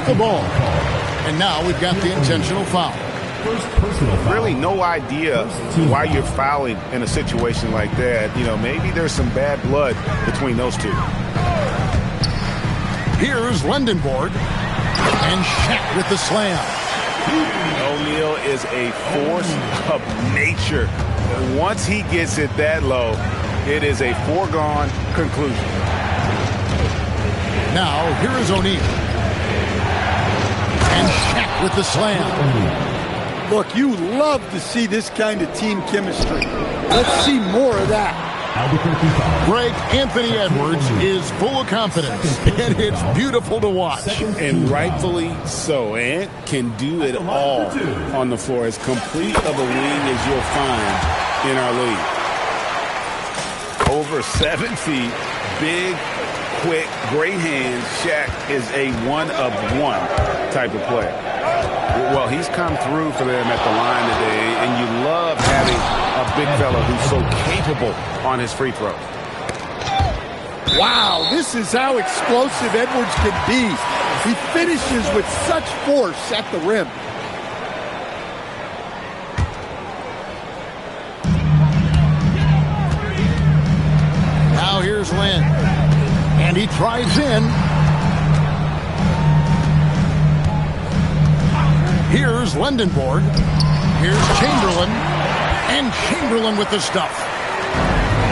the ball. And now we've got the intentional foul. Really no idea why you're fouling in a situation like that. You know, maybe there's some bad blood between those two. Here's Lendenborg. And Shaq with the slam. O'Neal is a force of nature. Once he gets it that low, it is a foregone conclusion. Now, here is O'Neal. And Shaq with the slam. Look, you love to see this kind of team chemistry. Let's see more of that. Greg, Anthony Edwards is full of confidence, and it's beautiful to watch. And rightfully so. Ant can do it all on the floor. As complete of a wing as you'll find in our league. Over 7 feet, big, quick, great hands. Shaq is a one-of-one type of player. Well, he's come through for them at the line today, and you love having a big fella who's so capable on his free throws. Wow, this is how explosive Edwards can be. He finishes with such force at the rim. Now here's Lynn. And he tries in. Here's Lendenborg. Here's Chamberlain. And Chamberlain with the stuff.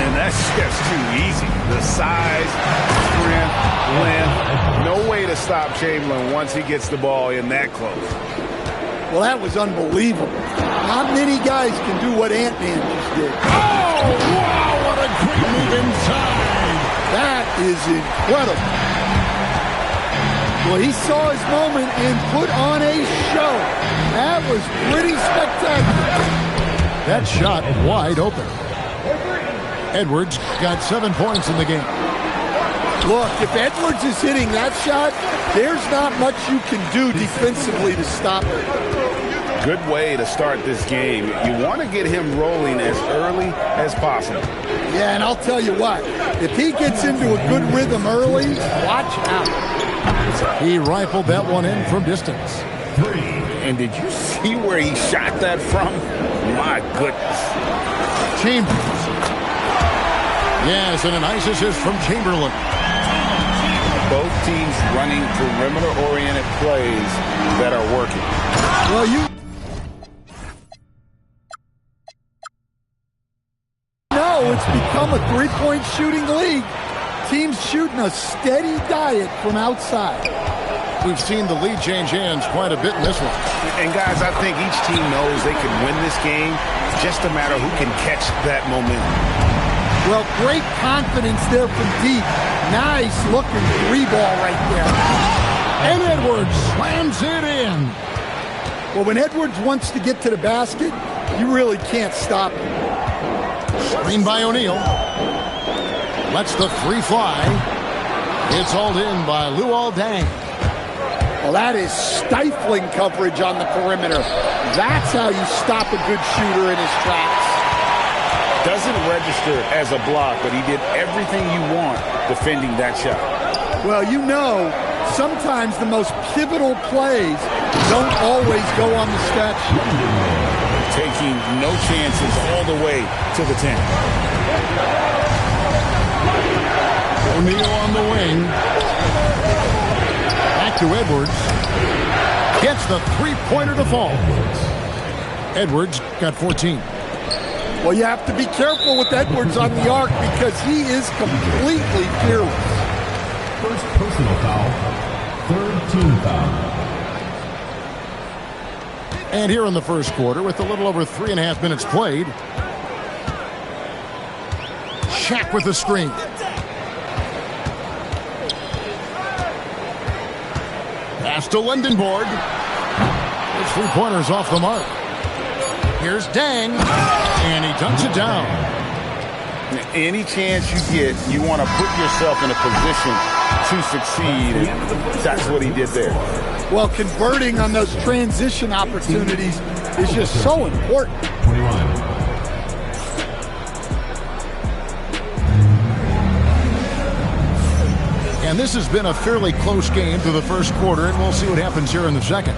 And that's just too easy. The size, strength, length. No way to stop Chamberlain once he gets the ball in that close. Well, that was unbelievable. Not many guys can do what Ant-Man just did. Oh, wow, what a great move inside. That is incredible. Well, he saw his moment and put on a show. That was pretty spectacular. That shot wide open. Edwards got 7 points in the game. Look, if Edwards is hitting that shot, there's not much you can do defensively to stop it. Good way to start this game. You want to get him rolling as early as possible. Yeah, and I'll tell you what, if he gets into a good rhythm early, watch out. He rifled that one in from distance. And did you see where he shot that from? My goodness. Chambers. Yes, and a nice assist from Chamberlain. Both teams running perimeter-oriented plays that are working. Well, you know it's become a three-point shooting league. Teams shooting a steady diet from outside. We've seen the lead change hands quite a bit in this one. And guys, I think each team knows they can win this game. It's just a matter who can catch that momentum. Well, great confidence there from deep. Nice looking three ball right there. And Edwards slams it in. Well, when Edwards wants to get to the basket, you really can't stop him. Screen by O'Neal. Lets the three fly. It's hauled in by Luol Deng. Well, that is stifling coverage on the perimeter. That's how you stop a good shooter in his tracks. Doesn't register as a block, but he did everything you want defending that shot. Well, you know, sometimes the most pivotal plays don't always go on the stat sheet. Taking no chances all the way to the 10. O'Neal on the wing. Back to Edwards. Gets the three-pointer to fall. Edwards got 14. Well, you have to be careful with Edwards on the arc because he is completely fearless. First personal foul. Third team foul. And here in the first quarter, with a little over 3.5 minutes played, Shaq with the screen. Pass to Lendenborg. His three-pointer's off the mark. Here's Deng, and he dunks it down. Any chance you get, you want to put yourself in a position to succeed, and that's what he did there. Well, converting on those transition opportunities is just so important. 21. And And this has been a fairly close game through the first quarter, and we'll see what happens here in the second.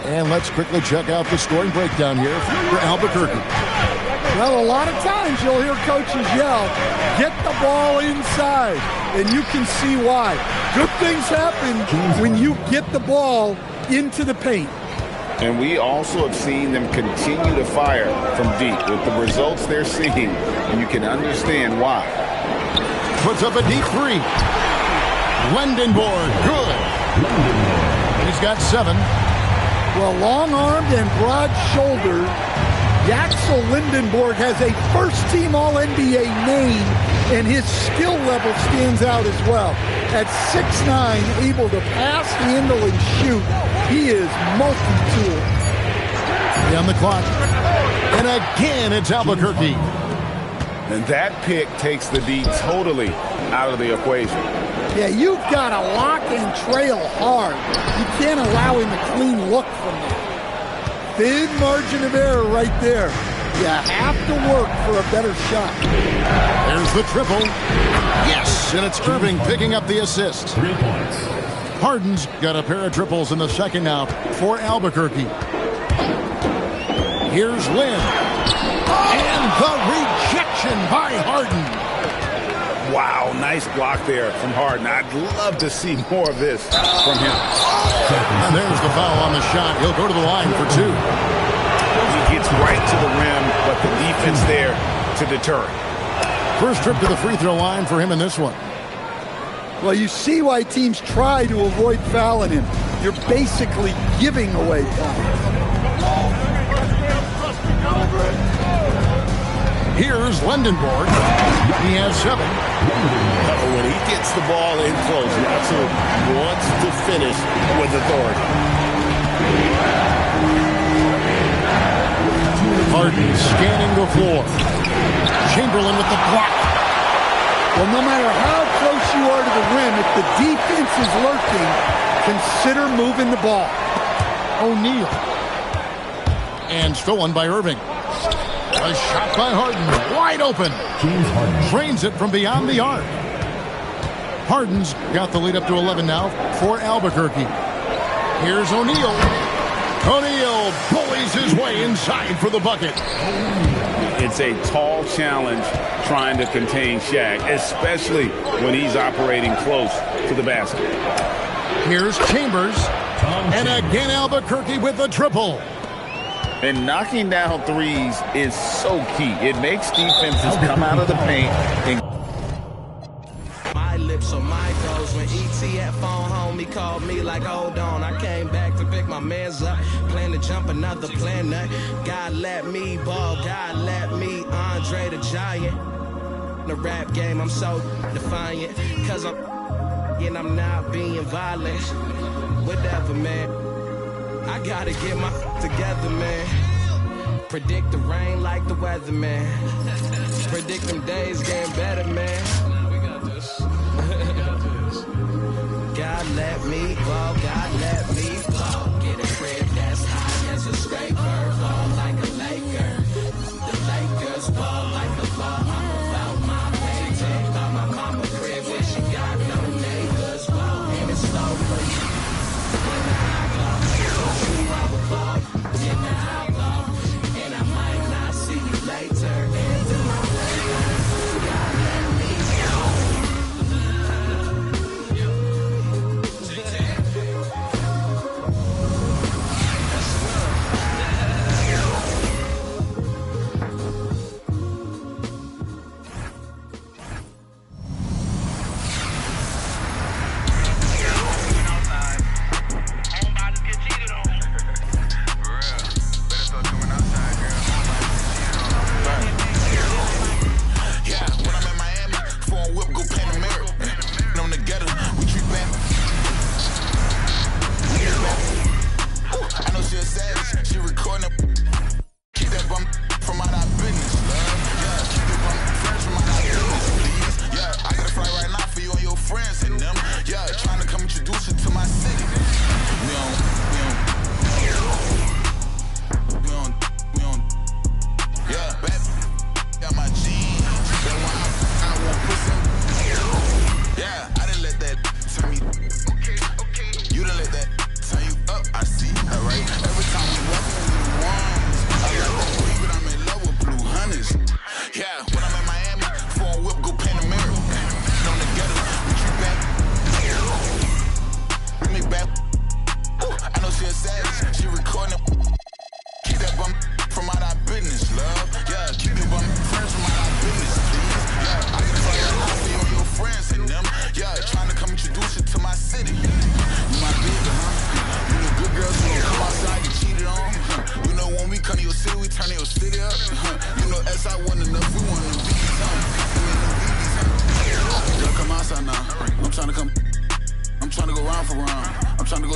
And let's quickly check out the scoring breakdown here for Albuquerque. Well, a lot of times you'll hear coaches yell, get the ball inside, and you can see why. Good things happen when you get the ball into the paint. And we also have seen them continue to fire from deep. With the results they're seeing, you can understand why. Puts up a deep three. Lendenborg, good. He's got 7. Well, long-armed and broad-shouldered, Yaxel Lendenborg has a first-team All-NBA name, and his skill level stands out as well. At 6'9", able to pass, handle, and shoot, he is multi-tool. On the clock. And again, it's Albuquerque. And that pick takes the D totally out of the equation. Yeah, you've got to lock and trail hard. You can't allow him a clean look from that. Thin margin of error right there. You have to work for a better shot. There's the triple. Yes, and it's Irving picking up the assist. 3 points. Harden's got a pair of triples in the second now for Albuquerque. Here's Lynn. And the rejection by Harden. Wow, nice block there from Harden. I'd love to see more of this from him. And there's the foul on the shot. He'll go to the line for 2. He gets right to the rim, but the defense there to deter it. First trip to the free throw line for him in this one. Well, you see why teams try to avoid fouling him. You're basically giving away time. Here's Lendenborg. He has 7. When he gets the ball in close, Yaxel wants to finish with authority. Harden scanning the floor. Chamberlain with the block. Well, no matter how close you are to the rim, if the defense is lurking, consider moving the ball. O'Neal. And stolen by Irving. A shot by Harden. Wide open. James Harden. Drains it from beyond the arc. Harden's got the lead up to 11 now for Albuquerque. Here's O'Neal. O'Neal bullies his way inside for the bucket. It's a tall challenge trying to contain Shaq, especially when he's operating close to the basket. Here's Chambers. And again Albuquerque with the triple. And knocking down threes is so key. It makes defenses come out of the paint. And my lips are my goals. When ET at phone home, he called me like, hold on. I came back to pick my mans up. Plan to jump another planet. God let me ball. God let me Andre the Giant. The rap game, I'm so defiant. Cause I'm not being violent. Whatever, man. I gotta get my together, man. Predict the rain like the weather, man. Predict them days getting better, man. We got this. God let me ball, God let me ball. Get a crib that's high as a scraper. Ball like a Laker. The Lakers ball like a ball. I'm about my paycheck. By my mama crib where she got no neighbors. Ball and it's slow for you. And I might not see you later.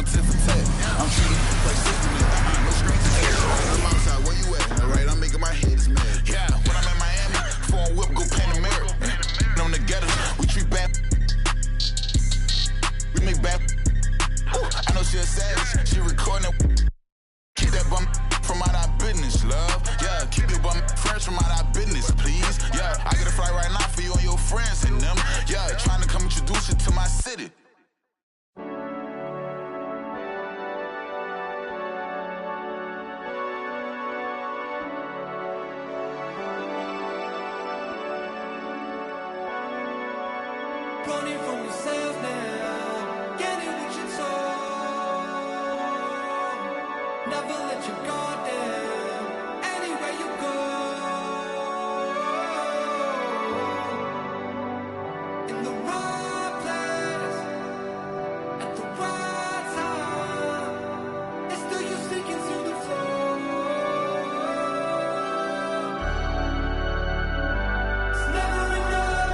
tit for tat. I'm treating you like system. No strings attached. I'm outside, where you at? Alright, I'm making my head mad. Yeah, when I'm in Miami, phone whip, go Panamera. I'm together, we treat bad. We make bad. I know she a savage, she recording it. Keep that bum from out our business, love. Yeah, keep your bum fresh from out our business, please. Yeah, I get a flight right now for you and your friends and them. Yeah, trying to come introduce you to my city. Running from yourself now, getting what you told. Never let your guard down, anywhere you go. In the right place, at the right time, it's still you sinking through the floor. It's never enough.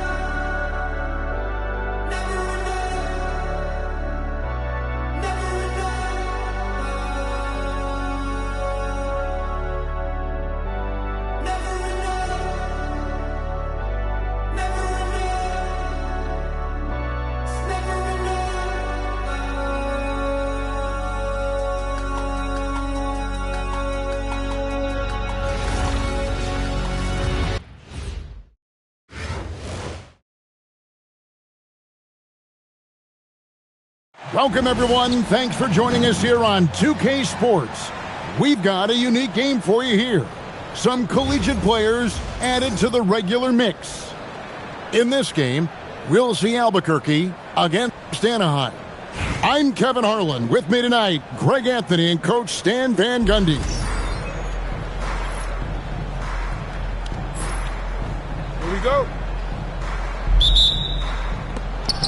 Never Welcome, everyone. Thanks for joining us here on 2K Sports. We've got a unique game for you here. Some collegiate players added to the regular mix. In this game, we'll see Albuquerque against Anaheim. I'm Kevin Harlan. With me tonight, Greg Anthony and Coach Stan Van Gundy. Here we go.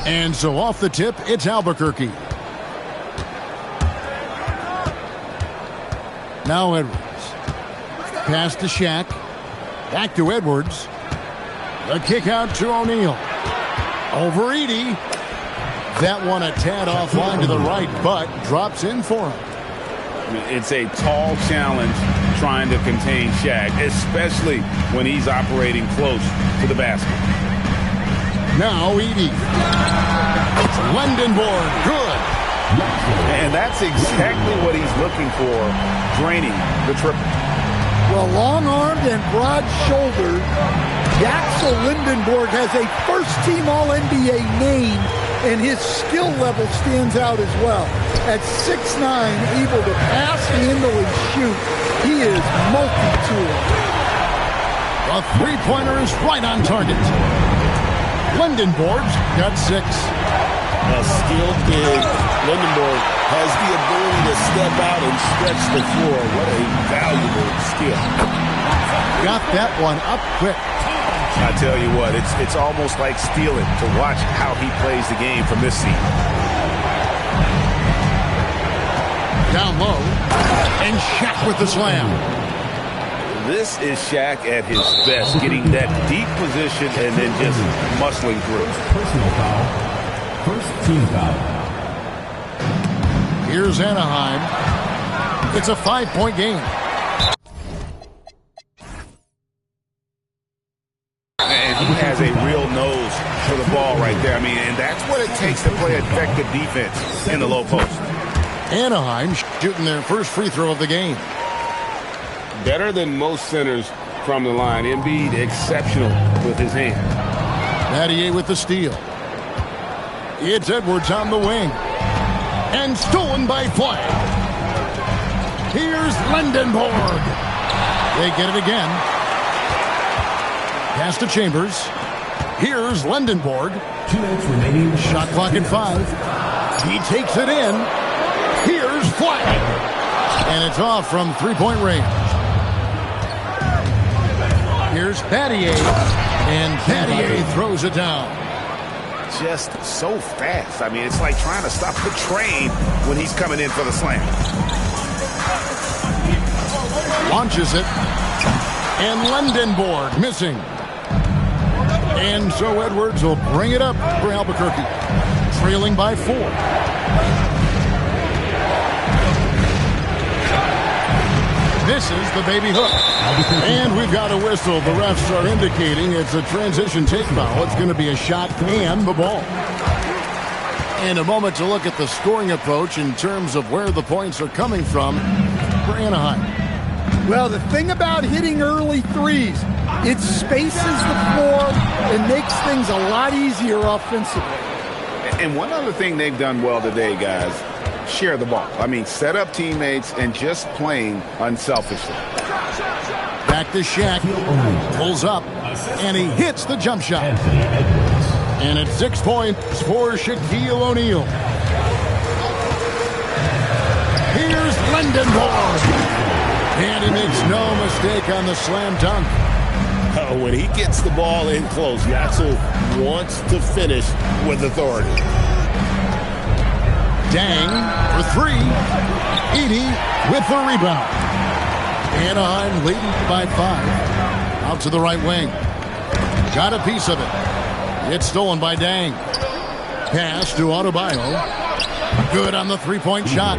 And so off the tip, it's Albuquerque. Now Edwards. Pass to Shaq. Back to Edwards. The kick out to O'Neal. Over Edey. That one a tad offline to the right, but drops in for him. It's a tall challenge trying to contain Shaq, especially when he's operating close to the basket. Now Edey. Lendenborg, good. And that's exactly what he's looking for, draining the triple. Well, long-armed and broad-shouldered, Yaxel Lendenborg has a first-team All-NBA name, and his skill level stands out as well. At 6'9", able to pass, handle, and shoot, he is multi-tool. The three-pointer is right on target. Lendenborg's got 6. A skilled big. Lendenborg has the ability to step out and stretch the floor. What a valuable skill. Got that one up quick. I tell you what, it's almost like stealing to watch how he plays the game from this seat. Down low, and Shaq with the slam. This is Shaq at his best, getting that deep position and then just muscling through. Personal foul. First team foul. Here's Anaheim. It's a 5-point game. And he has a real nose for the ball right there. I mean, and that's what it takes to play effective defense in the low post. Anaheim shooting their first free throw of the game. Better than most centers from the line. Embiid exceptional with his hand. Battier with the steal. It's Edwards on the wing. And stolen by Flagg. Here's Lendenborg. They get it again. Pass to Chambers. Here's Lendenborg. 2 minutes remaining. Shot clock at 5. He takes it in. Here's Flagg. And it's off from three-point range. Here's Battier. And Battier throws it down. Just so fast. I mean, it's like trying to stop the train when he's coming in for the slam. Launches it. And Lendenborg missing. And so Edwards will bring it up for Albuquerque. Trailing by 4. misses the baby hook. And we've got a whistle. The refs are indicating it's a transition take foul. It's going to be a shot and the ball. And a moment to look at the scoring approach in terms of where the points are coming from for Anaheim. Well, the thing about hitting early threes, it spaces the floor and makes things a lot easier offensively. And one other thing they've done well today, guys, share the ball. I mean, set up teammates and just playing unselfishly. Back to Shaq. Pulls up, and he hits the jump shot. And it's 6 points for Shaquille O'Neal. Here's Lindenborg. And he makes no mistake on the slam dunk. When he gets the ball in close, Yaxel wants to finish with authority. Dang for three. Edey with the rebound. Anaheim leading by 5. Out to the right wing. Got a piece of it. It's stolen by Dang. Pass to Adebayo. Good on the three-point shot.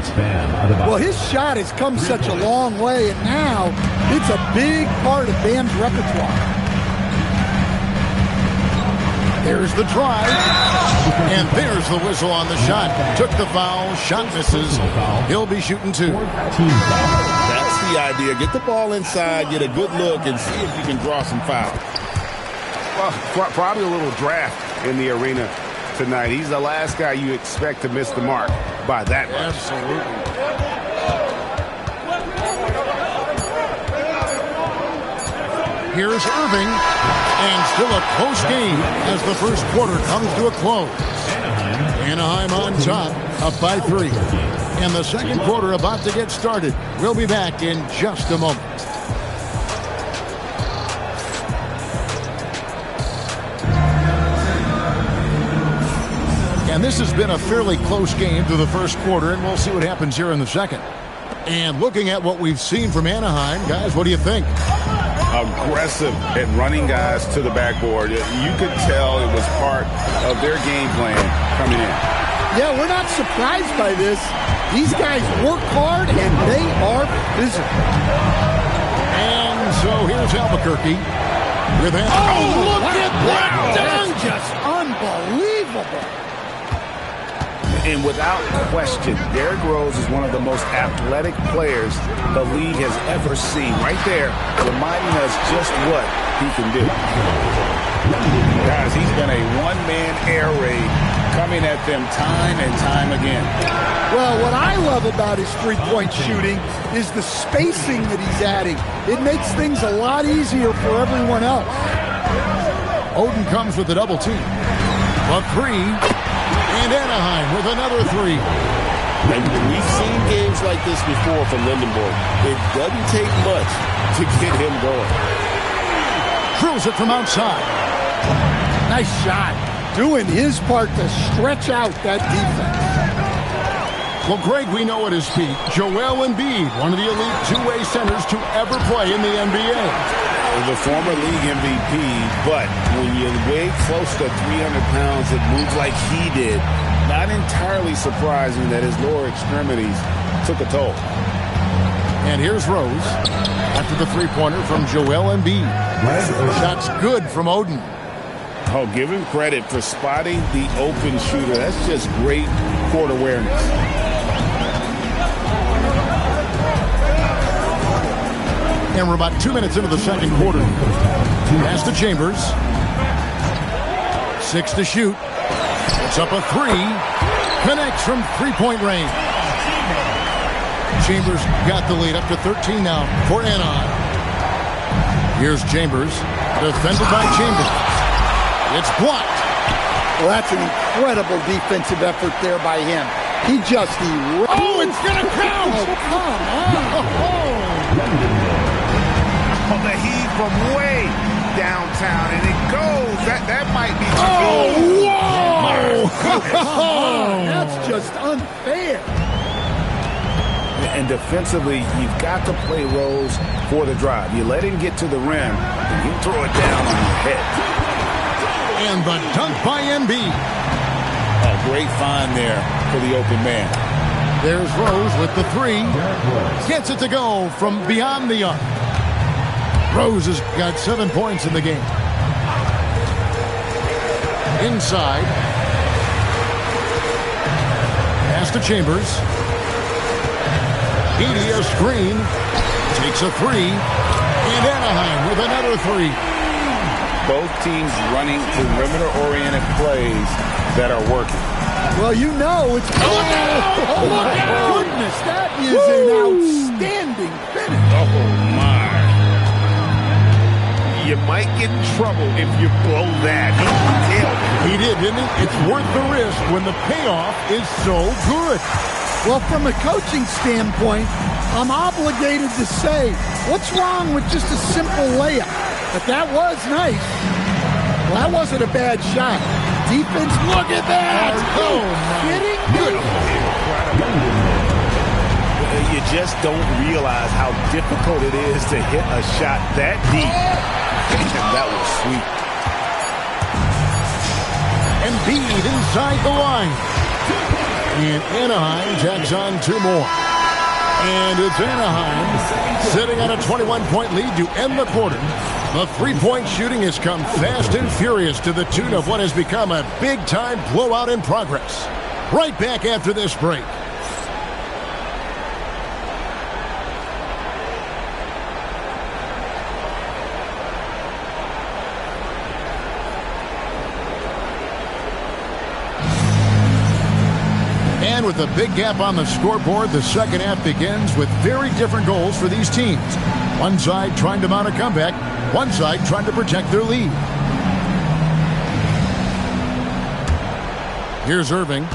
Well, his shot has come such a long way, and now it's a big part of Bam's repertoire. There's the drive, and there's the whistle on the shot. Took the foul, shot misses. He'll be shooting 2. That's the idea. Get the ball inside, get a good look, and see if you can draw some fouls. Well, probably a little draft in the arena tonight. He's the last guy you expect to miss the mark by that much. Absolutely. Here's Irving, and still a close game as the first quarter comes to a close. Anaheim on top, up by 3. And the second quarter about to get started. We'll be back in just a moment. And this has been a fairly close game through the first quarter, and we'll see what happens here in the second. And looking at what we've seen from Anaheim, guys, what do you think? Aggressive at running guys to the backboard. You could tell it was part of their game plan coming in. Yeah, we're not surprised by this. These guys work hard, and they are physical. And so here's Albuquerque with it. Oh, look at that dunk! Just unbelievable. And without question, Derrick Rose is one of the most athletic players the league has ever seen. Right there, reminding us just what he can do. Guys, he's been a one-man air raid coming at them time and time again. Well, what I love about his three-point shooting is the spacing that he's adding. It makes things a lot easier for everyone else. Oden comes with a double team. A 3. And Anaheim with another 3. And we've seen games like this before from Lindenborg. It doesn't take much to get him going. Drills it from outside. Nice shot. Doing his part to stretch out that defense. Well, Greg, we know at his peak, Joel Embiid, one of the elite two-way centers to ever play in the NBA. The former league MVP, but when you weigh close to 300 pounds, it moves like he did. Not entirely surprising that his lower extremities took a toll. And here's Rose after the three-pointer from Joel Embiid. Shot's good from Oden. Oh, give him credit for spotting the open shooter. That's just great court awareness. And we're about 2 minutes into the second quarter. Pass to Chambers. 6 to shoot. It's up a 3. Connects from three-point range. Chambers got the lead up to 13 now for Anaheim. Here's Chambers. Defended by Chambers. It's blocked. Well, that's an incredible defensive effort there by him. He just erased. Oh, it's going to count! Oh, come on. The heat from way downtown, and it goes. That might be. Oh, whoa! That's just unfair. And defensively, you've got to play Rose for the drive. You let him get to the rim, and you throw it down on your head. And the dunk by Embiid. A great find there for the open man. There's Rose with the three. Gets it to go from beyond the arc. Rose has got 7 points in the game. Inside. Pass to Chambers. Edey, a screen. Takes a three. And Anaheim with another three. Both teams running perimeter-oriented plays that are working. Well, you know it's... Oh, my goodness. That is an outstanding finish. Oh, my. You might get in trouble if you blow that. He did, didn't he? It's worth the risk when the payoff is so good. Well, from a coaching standpoint, I'm obligated to say, what's wrong with just a simple layup? But that was nice. Well, that wasn't a bad shot. Defense, look at that! Oh, kidding me? You just don't realize how difficult it is to hit a shot that deep. That was sweet. Embiid inside the line. And Anaheim jacks on 2 more. And it's Anaheim sitting on a 21-point lead to end the quarter. The three-point shooting has come fast and furious to the tune of what has become a big-time blowout in progress. Right back after this break. And with a big gap on the scoreboard, the second half begins with very different goals for these teams. One side trying to mount a comeback, one side trying to protect their lead. Here's Irving.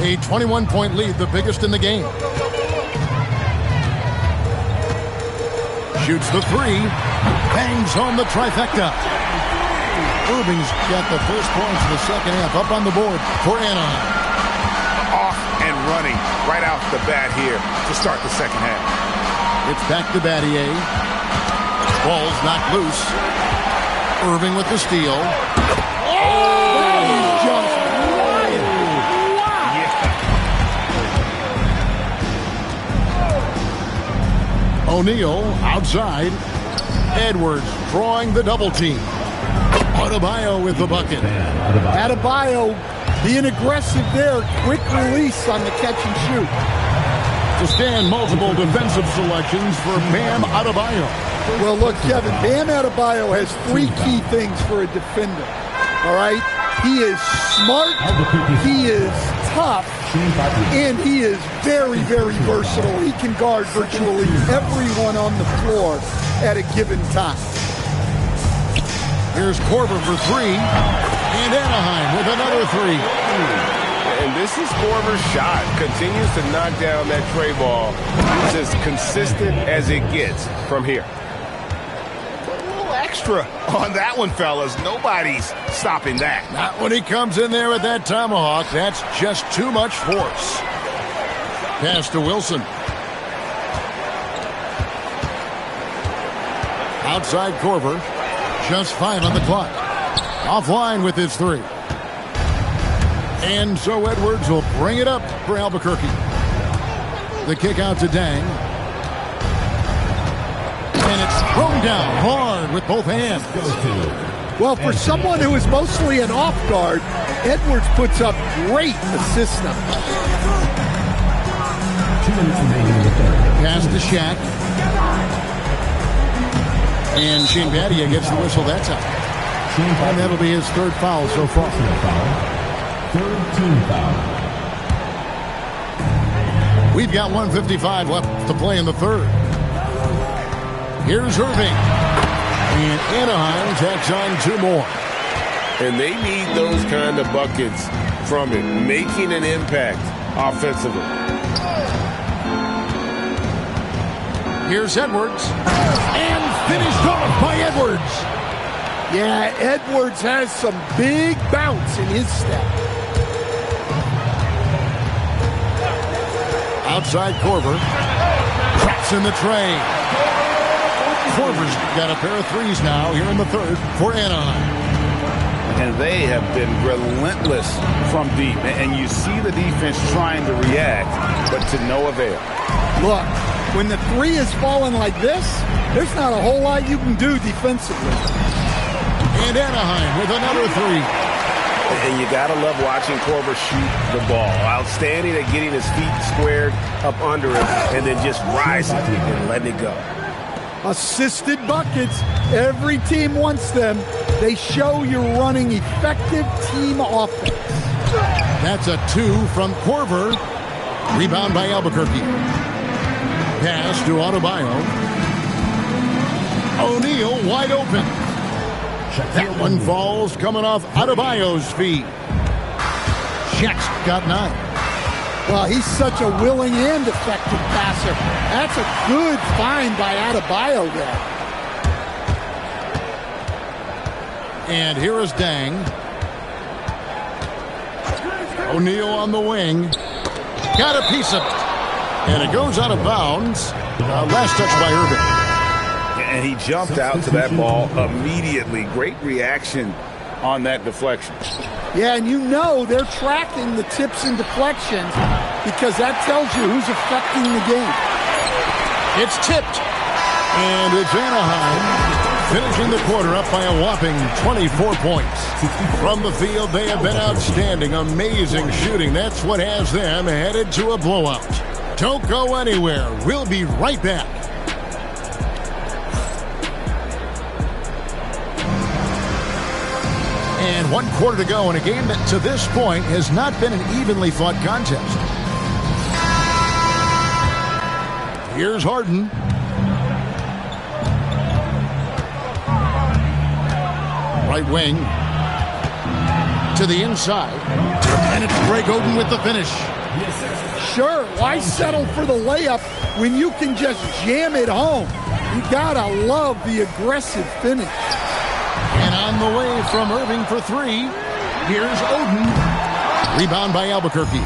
A 21-point lead, the biggest in the game. Shoots the three. Bangs home the trifecta. Irving's got the first points of the second half up on the board for Anaheim. Off and running right off the bat here to start the second half. It's back to Battier. Ball's knocked loose. Irving with the steal. That is just wild. O'Neal outside. Edwards drawing the double team. Adebayo with the bucket. Adebayo being aggressive there. Quick release on the catch and shoot. To stand multiple defensive selections for Bam Adebayo. Well, look, Kevin, Bam Adebayo has 3 key things for a defender. All right? He is smart, he is tough, and he is very, very versatile. He can guard virtually everyone on the floor at a given time. Here's Korver for 3, and Anaheim with another 3. And this is Korver's shot. Continues to knock down that tray ball. It's as consistent as it gets from here. But a little extra on that one, fellas. Nobody's stopping that. Not when he comes in there with that tomahawk. That's just too much force. Pass to Wilson. Outside Korver. Just 5 on the clock. Offline with his 3. And so Edwards will bring it up for Albuquerque. The kick out to Dang. And it's thrown down hard with both hands. Well, for someone who is mostly an off guard, Edwards puts up great assist numbers. Pass to Shaq. And Shane Battier gets the whistle that time. And that'll be his 3rd foul so far. 3rd team foul. We've got 1:55 left to play in the 3rd. Here's Irving. And Anaheim tacks on 2 more. And they need those kind of buckets from it, making an impact offensively. Here's Edwards. And finished off by Edwards. Yeah, Edwards has some big bounce in his step. Outside Korver. Traps in the tray. Korver's got a pair of 3s now here in the 3rd for Anaheim. and they have been relentless from deep. And you see the defense trying to react, but to no avail. Look, when the three is falling like this, there's not a whole lot you can do defensively. And Anaheim with another three. And you got to love watching Korver shoot the ball. Outstanding at getting his feet squared up under him and then just rising and letting it go. Assisted buckets. Every team wants them. They show you're running effective team offense. That's a 2 from Korver. Rebound by Albuquerque. Pass to Adebayo. O'Neal wide open. That one falls coming off Adebayo's feet. Shaq's got 9. Well, he's such a willing and effective passer. That's a good find by Adebayo there. And here is Dang. O'Neal on the wing. Got a piece of it. And it goes out of bounds. Last touch by Irving. And he jumped out to that ball immediately. Great reaction on that deflection. Yeah, and you know they're tracking the tips and deflections because that tells you who's affecting the game. It's tipped. And it's Anaheim finishing the quarter up by a whopping 24 points. From the field, they have been outstanding. Amazing shooting. That's what has them headed to a blowout. Don't go anywhere. We'll be right back. And 1 quarter to go in a game that to this point has not been an evenly fought contest. Here's Harden. Right wing. To the inside. And it's Greg Oden with the finish. Sure, why settle for the layup when you can just jam it home? You gotta love the aggressive finish. And on the way from Irving for 3, here's Oden. Rebound by Albuquerque.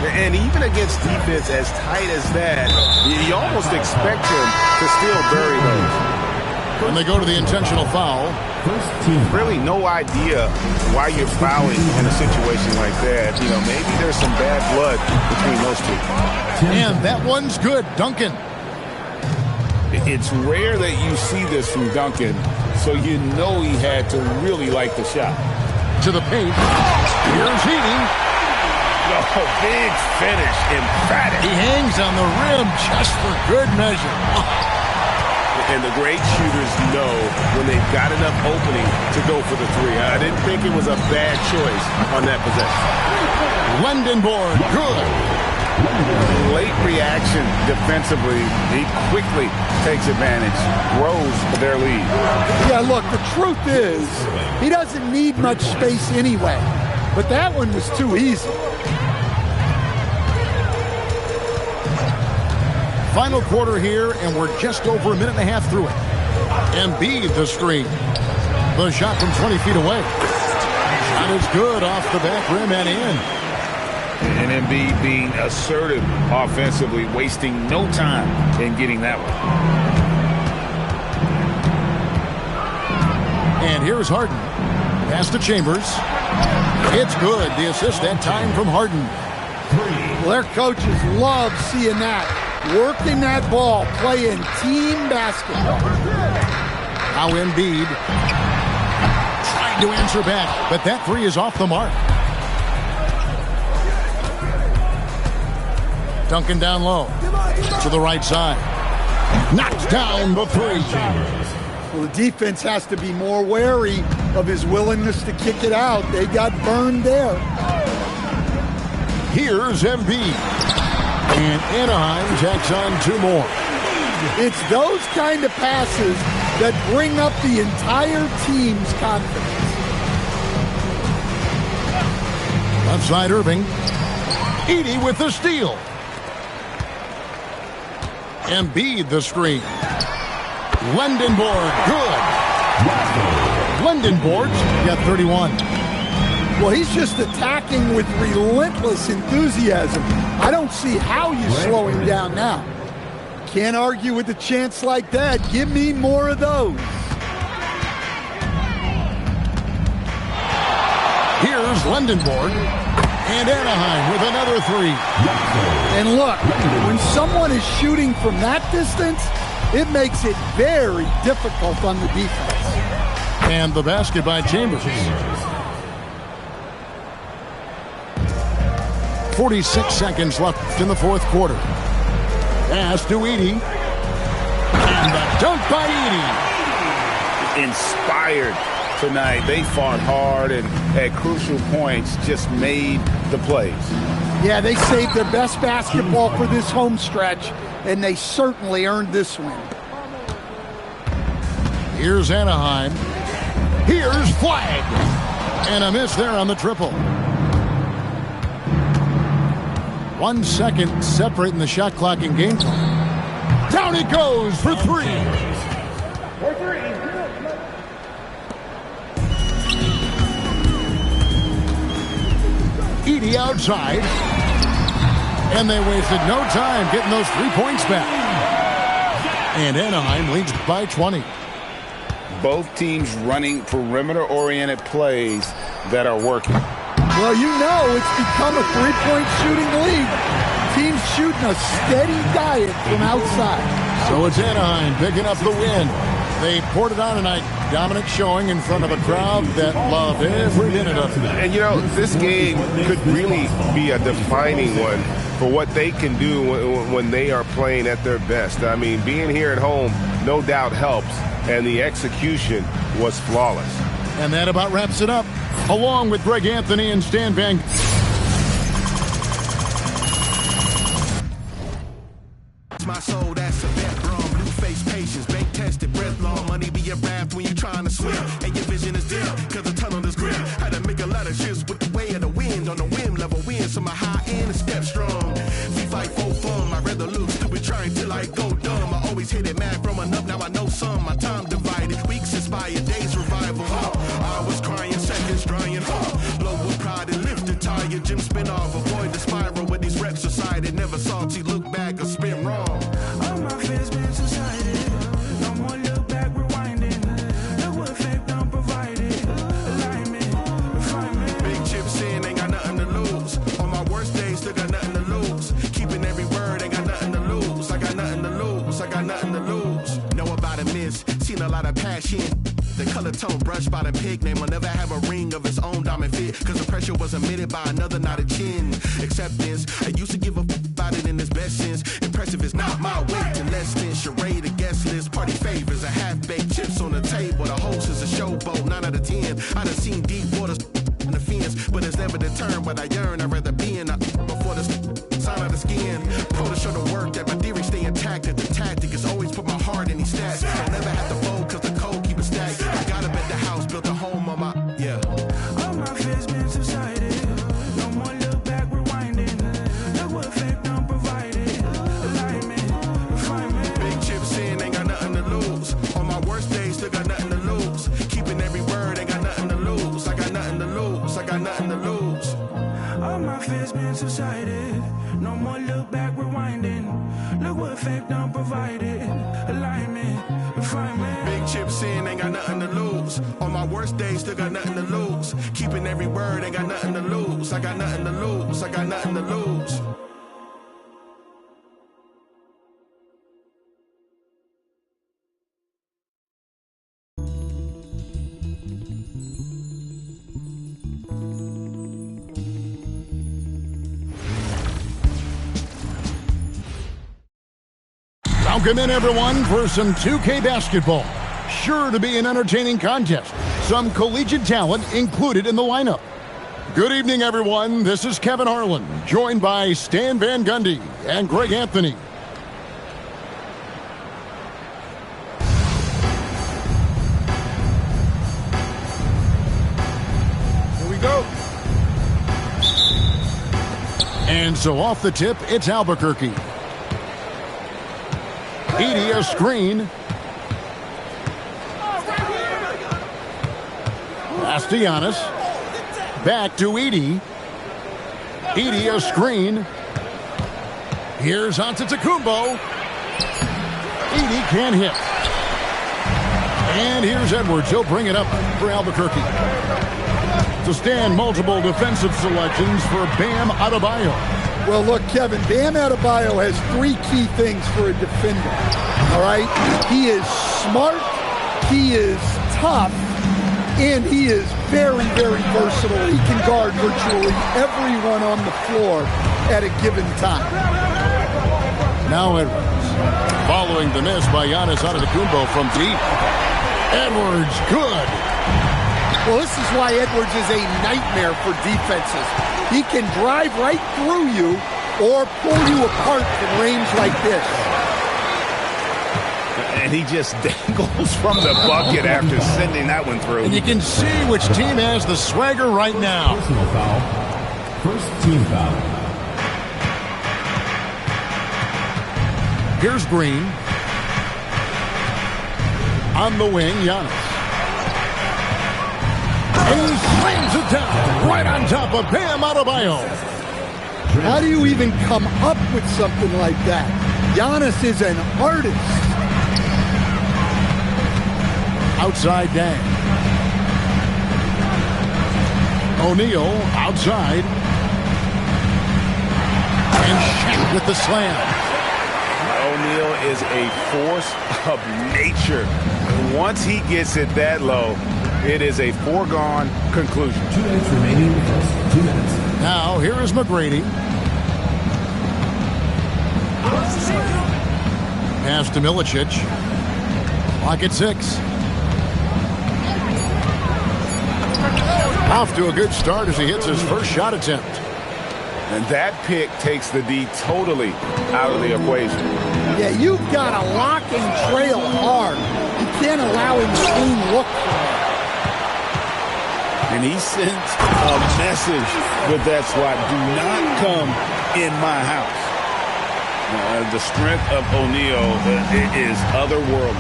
And even against defense as tight as that, you almost expect him to still bury those. And they go to the intentional foul. Really no idea why you're fouling in a situation like that. You know, maybe there's some bad blood between those two. And that one's good. Duncan. It's rare that you see this from Duncan, so you know he had to really like the shot. To the paint. Here's Heaney. Oh, big finish. Emphatic. He hangs on the rim just for good measure. And the great shooters know when they've got enough opening to go for the three. I didn't think it was a bad choice on that possession. Lendenborg, good. Late reaction defensively. He quickly takes advantage, grows their lead. Yeah, look, the truth is, he doesn't need much space anyway. But that one was too easy. Final quarter here, and we're just over a minute and a half through it. Embiid the screen. The shot from 20 feet away. Shot is good off the back rim and in. And Embiid being assertive offensively, wasting no time in getting that one. And here's Harden. Pass to Chambers. It's good. The assist that time from Harden. Well, their coaches love seeing that. Working that ball, playing team basketball. Now Embiid trying to answer back, but that three is off the mark. Duncan down low to the right side. Knocks down the three. Well, the defense has to be more wary of his willingness to kick it out. They got burned there. Here's Embiid. And Anaheim tacks on 2 more. It's those kind of passes that bring up the entire team's confidence. Left side Irving. Edey with the steal. Embiid the screen. Lendenborg, good. Lendenborg's got 31. Well, he's just attacking with relentless enthusiasm. I don't see how you slow him down now. Can't argue with a chance like that. Give me more of those. Lindenborg. And Anaheim with another three. And look, when someone is shooting from that distance, it makes it very difficult on the defense. And the basket by Chambers. 46 seconds left in the fourth quarter. Pass to Edey. And the dunk by Edey. Inspired tonight. They fought hard and at crucial points just made the plays. Yeah, they saved their best basketball for this home stretch, and they certainly earned this win. Here's Anaheim. Here's Flagg. And a miss there on the triple. 1 second separating the shot clock and game clock. Down it goes for three. Edey outside. And they wasted no time getting those 3 points back. And Anaheim leads by 20. Both teams running perimeter-oriented plays that are working. Well, you know it's become a three-point shooting league. Teams shooting a steady diet from outside. So it's Anaheim picking up the win. They poured it on tonight. Dominant showing in front of a crowd that loved every minute of it. And, you know, this game could really be a defining one for what they can do when they are playing at their best. I mean, being here at home no doubt helps, and the execution was flawless. And that about wraps it up. Along with Greg Anthony and Stan Van. My soul, that's a vet drum, blue face patience, bank tested, breath long, money be a raft when you're trying to swim, and your vision is dim, cause the tunnel is grim. Had to make a lot of shifts with the way of the wind, on the whim, level win, so my high end is step strong. We fight for fun, I rather lose, stupid trying till I go dumb. I always hit it mad from up, now I know some, my time divided, weeks inspired, days revival. I was crying, seconds drying, low with pride and lifted, tired, Jim spin off, avoid the spiral with these reps decided, never salty, look back or spin wrong. All my fears been subsided. No more look back, rewinding. Look what fake done provided. Alignment, refinement. Big chips in, ain't got nothing to lose. On my worst days, still got nothing to lose. Keeping every word, ain't got nothing to lose. I got nothing to lose. I got nothing to lose. Know about a miss, seen a lot of passion. The color tone brushed by the pig name will never have a ring of its own diamond fit. Cause the pressure was emitted by another, not a chin. Acceptance, I used to give a about it in its best sense. Impressive is not my weight to less than charade, a guest list, party favors, a half-baked chips on the table. The host is a showboat, 9 out of 10. I done seen deep waters in the fence, but it's never determined what I yearn. I'd rather be in a before the sign of the skin. Pro to show the work that my theory stay intact. That the tactic is always put my heart in these stats. I never have to fold cause the code keep it stacked. I got up at the house, built a home on my, yeah. All my fears been subsided. No more look back, rewinding. Look what fake done provided. Alignment, refinement. Big chips in, ain't got nothing to lose. On my worst days, still got nothing to lose. Keeping every word, ain't got nothing to lose. I got nothing to lose. I got nothing to lose. All my fears been subsided. No more look back, rewinding. Look what fake done provided. Alignment, refinement. Big chips in, ain't got nothing to lose. On my worst days, still got nothing to lose. Keeping every word, ain't got nothing to lose. I got nothing to lose. I got nothing to lose. Welcome in, everyone, for some 2K basketball. Sure to be an entertaining contest. Some collegiate talent included in the lineup. Good evening, everyone. This is Kevin Harlan, joined by Stan Van Gundy and Greg Anthony. Here we go. And so off the tip, it's Albuquerque. Edey, a screen. Pass to Giannis. Back to Edey. Edey, a screen. Here's Antetokounmpo. Edey can't hit. And here's Edwards. He'll bring it up for Albuquerque. to stand multiple defensive selections for Bam Adebayo. Well, look, Kevin, Bam Adebayo has three key things for a defender, all right? He is smart, he is tough, and he is very, very versatile. He can guard virtually everyone on the floor at a given time. Now Edwards, following the miss by Giannis Antetokounmpo from deep. Edwards, good. Well, this is why Edwards is a nightmare for defenses. He can drive right through you or pull you apart from range like this. And he just dangles from the bucket after sending that one through. And you can see which team has the swagger right now. Personal foul. First team foul. Here's Green. On the wing, Giannis. And he slams it down right on top of Bam Adebayo. How do you even come up with something like that? Giannis is an artist. Outside Dang. O'Neal outside. And Shaq with the slam. O'Neal is a force of nature. Once he gets it that low, it is a foregone conclusion. 2 minutes remaining. 2 minutes. Now, here is McGrady. Pass to Milicic. Clock at 6. Off to a good start as he hits his first shot attempt. And that pick takes the D totally out of the equation. Yeah, you've got to lock and trail hard. You can't allow him to clean look for it. And he sends a message with that swat. Do not come in my house. The strength of O'Neal is otherworldly.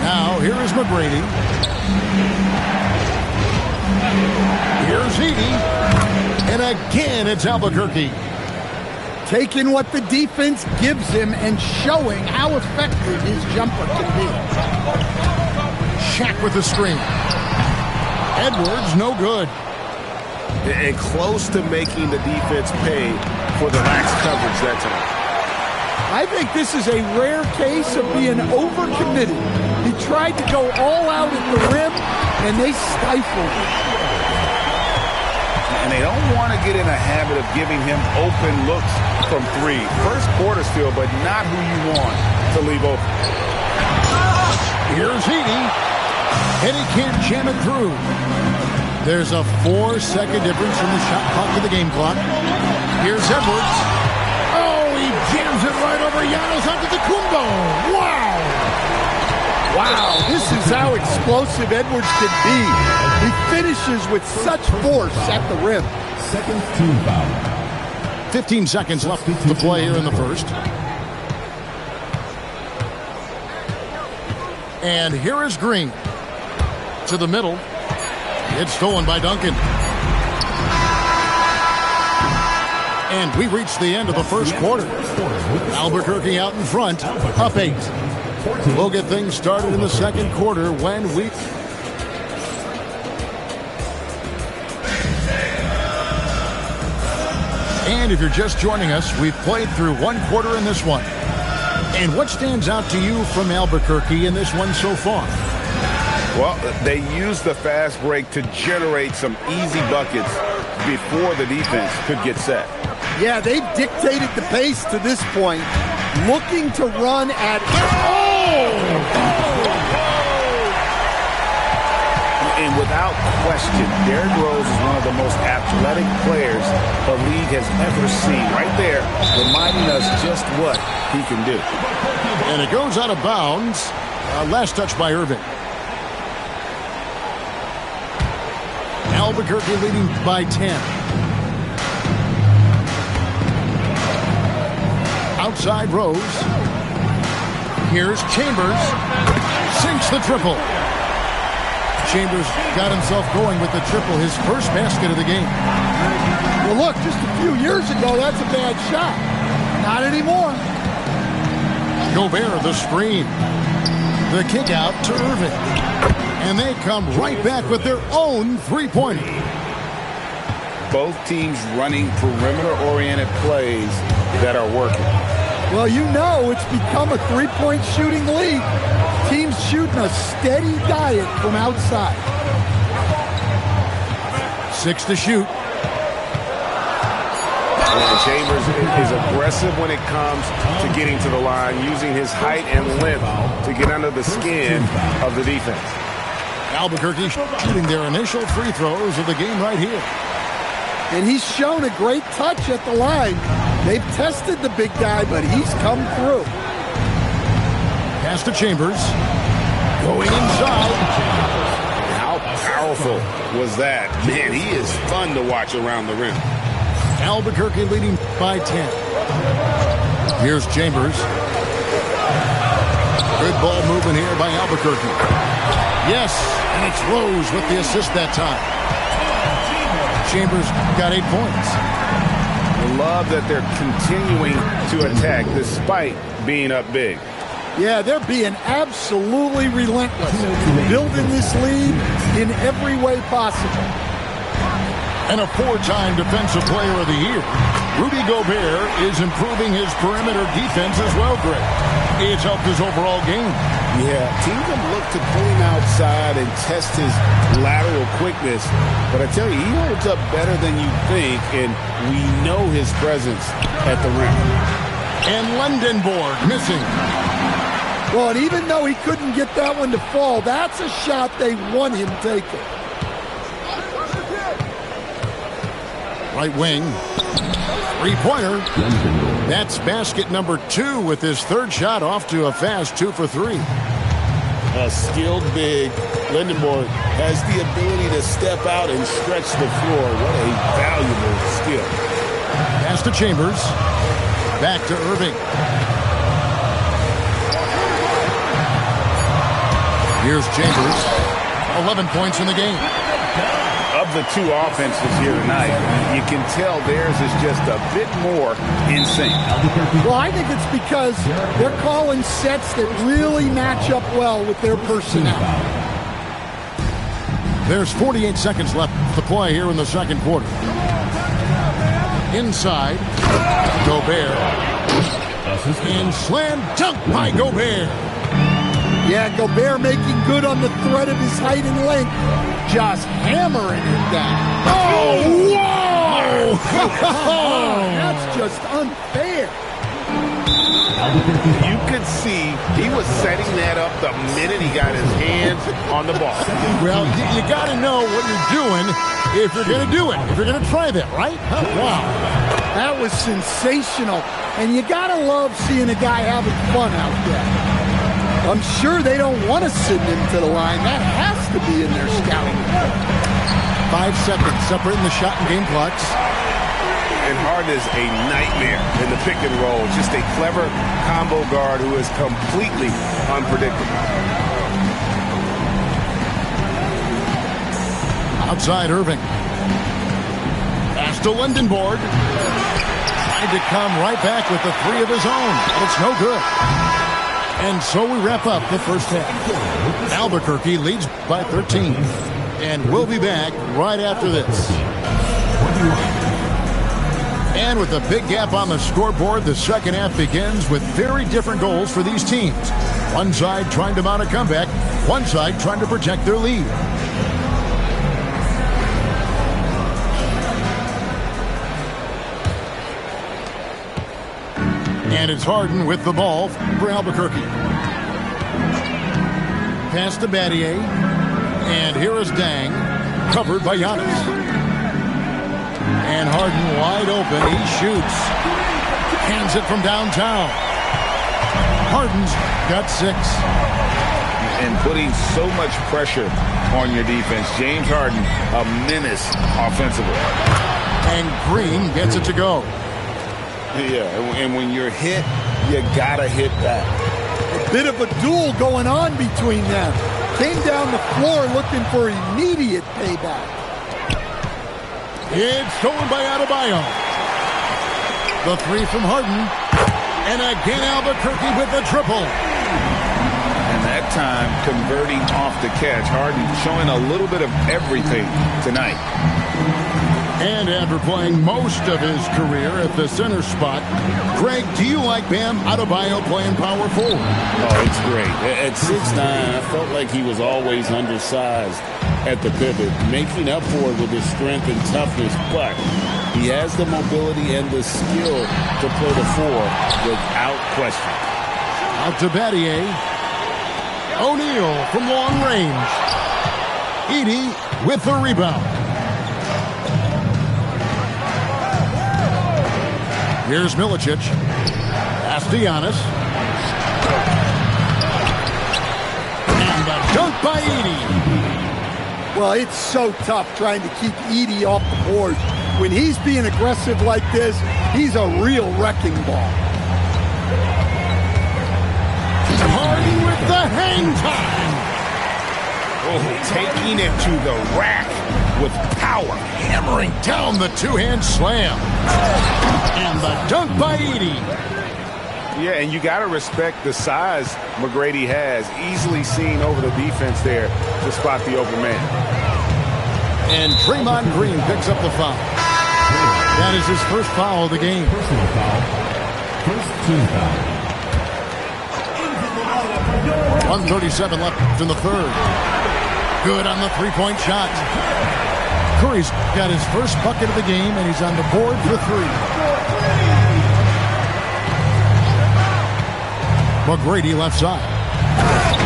Now, here is McGrady. Here's Heaney. And again, it's Albuquerque. Taking what the defense gives him and showing how effective his jumper can be. Shaq with the screen. Edwards, no good. And close to making the defense pay for the lax coverage that time. I think this is a rare case of being overcommitted. He tried to go all out at the rim, and they stifled him. And they don't want to get in a habit of giving him open looks from three. First quarter still, but not who you want to leave open. Here's Heaney. And he can't jam it through. There's a 4-second difference from the shot clock to the game clock. Here's Edwards. Oh, he jams it right over Giannis Antetokounmpo. Wow. Wow, this is how explosive Edwards can be. He finishes with such force at the rim. Second team foul. 15 seconds left to play here in the first. And here is Green. To the middle. It's stolen by Duncan. And we reached the end of the first quarter. Albuquerque out in front, up 8. We'll get things started in the second quarter when we... And if you're just joining us, we've played through one quarter in this one. And what stands out to you from Albuquerque in this one so far? Well, they used the fast break to generate some easy buckets before the defense could get set. Yeah, they've dictated the pace to this point, looking to run at... And without question, Derrick Rose is one of the most athletic players the league has ever seen. Right there, reminding us just what he can do. And it goes out of bounds. Last touch by Irving. Albuquerque leading by 10. Outside Rose. Here's Chambers. Sinks the triple. Chambers got himself going with the triple, his first basket of the game. Well, look, just a few years ago, that's a bad shot. Not anymore. Gobert, the screen. The kick out to Irving. And they come right back with their own three-pointer. Both teams running perimeter-oriented plays that are working. Well, you know it's become a three-point shooting league. Teams shooting a steady diet from outside. 6 to shoot. And Chambers is aggressive when it comes to getting to the line, using his height and length to get under the skin of the defense. Albuquerque shooting their initial free throws of the game right here. And he's shown a great touch at the line. They've tested the big guy, but he's come through. Pass to Chambers. Going inside. How powerful was that? Man, he is fun to watch around the rim. Albuquerque leading by 10. Here's Chambers. Good ball movement here by Albuquerque. Yes, and it's Rose with the assist that time. Chambers got 8 points. I love that they're continuing to attack despite being up big. Yeah, they're being absolutely relentless, building this lead in every way possible. And a 4-time Defensive Player of the Year. Rudy Gobert is improving his perimeter defense as well, Greg. It's helped his overall game. Yeah, teams have looked to pull him outside and test his lateral quickness. But I tell you, he holds up better than you think, and we know his presence at the rim. And Lindenborg missing. Well, and even though he couldn't get that one to fall, that's a shot they want him taking. Right wing. Three-pointer. That's basket number 2 with his third shot off to a fast 2 for 3. A skilled big. Lindenborg has the ability to step out and stretch the floor. What a valuable skill. Pass to Chambers. Back to Irving. Here's Chambers. 11 points in the game. Of the two offenses here tonight, you can tell theirs is just a bit more in sync. Well, I think it's because they're calling sets that really match up well with their personnel. There's 48 seconds left to play here in the second quarter. Inside, Gobert. And slam dunk by Gobert. Yeah, Gobert making good on the threat of his height and length. Just hammering it down. Oh, whoa! That's just unfair. You could see he was setting that up the minute he got his hands on the ball. Well, you got to know what you're doing if you're going to do it, if you're going to try that, right? Wow. That was sensational. And you got to love seeing a guy having fun out there. I'm sure they don't want to send him to the line. That has to be in their scouting. 5 seconds separating the shot and game clocks. And Harden is a nightmare in the pick and roll. Just a clever combo guard who is completely unpredictable. Outside Irving. Pass to Lindenborg. Tried to come right back with the 3 of his own, but it's no good. And so we wrap up the first half. Albuquerque leads by 13. And we'll be back right after this. And with a big gap on the scoreboard, the second half begins with very different goals for these teams. One side trying to mount a comeback, one side trying to protect their lead. And it's Harden with the ball for Albuquerque. Pass to Battier. And here is Dang, covered by Giannis. And Harden wide open. He shoots. Hands it from downtown. Harden's got 6. And putting so much pressure on your defense. James Harden, a menace offensively. And Green gets it to go. Yeah, and when you're hit, you gotta hit back. A bit of a duel going on between them. Came down the floor looking for immediate payback. It's stolen by Adebayo. The 3 from Harden. And again Albuquerque with the triple. And that time converting off the catch. Harden showing a little bit of everything tonight. And after playing most of his career at the center spot, Greg, do you like Bam Adebayo playing power forward? Oh, it's great. At 6'9", I felt like he was always undersized at the pivot, making up for it with his strength and toughness, but he has the mobility and the skill to play the 4 without question. Out to Battier. O'Neal from long range. Edey with the rebound. Here's Milicic. Pass to Giannis. And the dunk by Edey. Well, it's so tough trying to keep Edey off the board. When he's being aggressive like this, he's a real wrecking ball. Harden with the hang time. Oh, taking it to the rack with power. Hammering down the two-hand slam. And the dunk by Edey. Yeah, and you got to respect the size McGrady has. Easily seen over the defense there to spot the open man. And Draymond Green picks up the foul. That is his first foul of the game. Personal foul. First team foul. 1:37 left in the third. Good on the three-point shot. Curry's got his first bucket of the game, and he's on the board for 3. McGrady left side.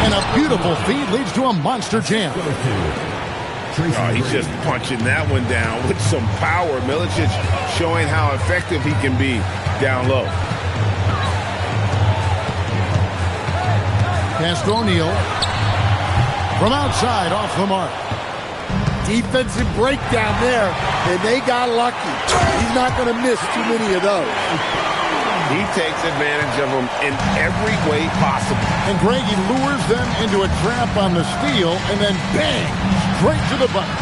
And a beautiful feed leads to a monster jam. Oh, he's just punching that one down with some power. Milicic showing how effective he can be down low. Pass to O'Neal. From outside, off the mark. Defensive breakdown there, and they got lucky. He's not going to miss too many of those. He takes advantage of them in every way possible. And Greg, he lures them into a trap on the steal, and then bang, straight to the bucket.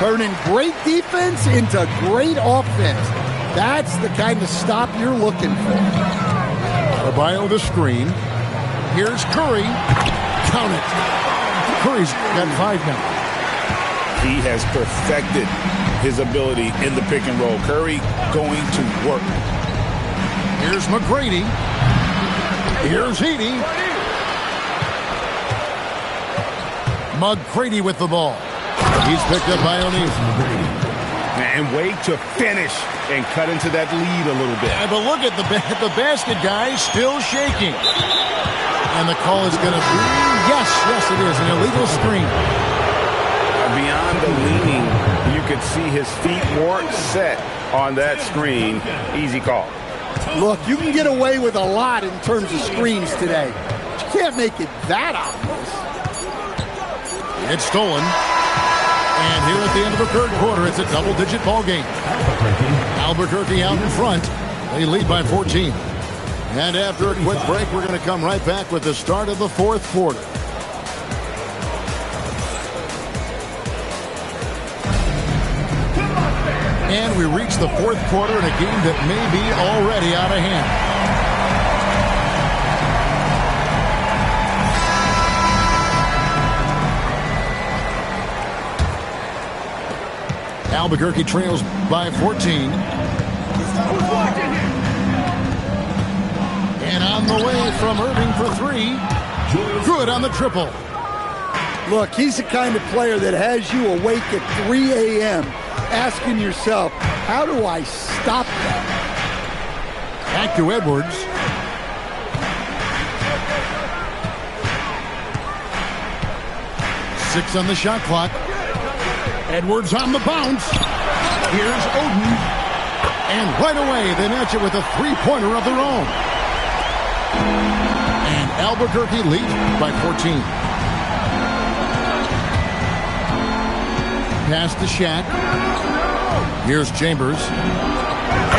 Turning great defense into great offense. That's the kind of stop you're looking for. Adebayo the screen. Here's Curry. Count it. Curry's got 5 now. He has perfected his ability in the pick and roll. Curry going to work. Here's McGrady. Here's Edey. McGrady with the ball. He's picked up by O'Neal. And wait to finish and cut into that lead a little bit. Yeah, but look at the basket guy still shaking. And the call is going to be, yes, it is, an illegal screen. Beyond the leaning, you could see his feet weren't set on that screen. Easy call. Look, you can get away with a lot in terms of screens today. But you can't make it that obvious. It's stolen. And here at the end of the third quarter, it's a double-digit ball game. Albuquerque out in front. They lead by 14. And after a quick break, we're going to come right back with the start of the fourth quarter. And we reach the fourth quarter in a game that may be already out of hand. Albuquerque trails by 14. And on the way from Irving for 3. Good on the triple. Look, he's the kind of player that has you awake at 3 a.m. asking yourself, how do I stop that? Back to Edwards. Six on the shot clock. Edwards on the bounce. Here's Oden. And right away, they match it with a three-pointer of their own. And Albuquerque leads by 14. Pass to Shaq. Here's Chambers.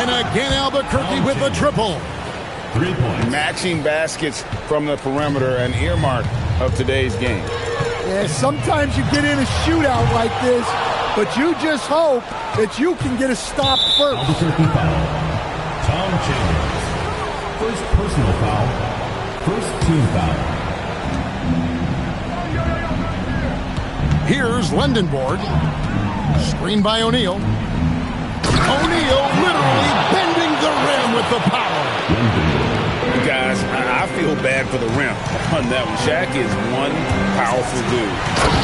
And again, Albuquerque with a triple. 3 points. Matching baskets from the perimeter, an earmark of today's game. Yeah, sometimes you get in a shootout like this, but you just hope that you can get a stop first. Albuquerque foul. Tom Chambers. First personal foul. First team foul. Here's Lindenborg. Screen by O'Neal. O'Neal literally bending the rim with the power. Guys, I feel bad for the rim on that one. Shaq is one powerful dude.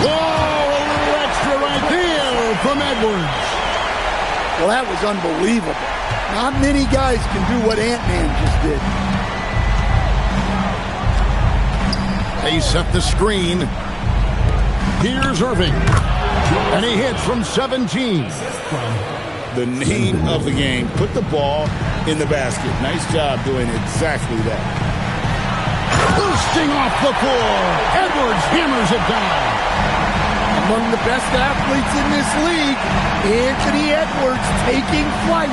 Whoa, a little extra right there from Edwards. Well, that was unbelievable. Not many guys can do what Ant-Man just did. They set the screen. Here's Irving. And he hits from 17. The name of the game, put the ball in the basket. Nice job doing exactly that. Bursting off the floor. Edwards hammers it down. Among the best athletes in this league, Anthony Edwards taking flight.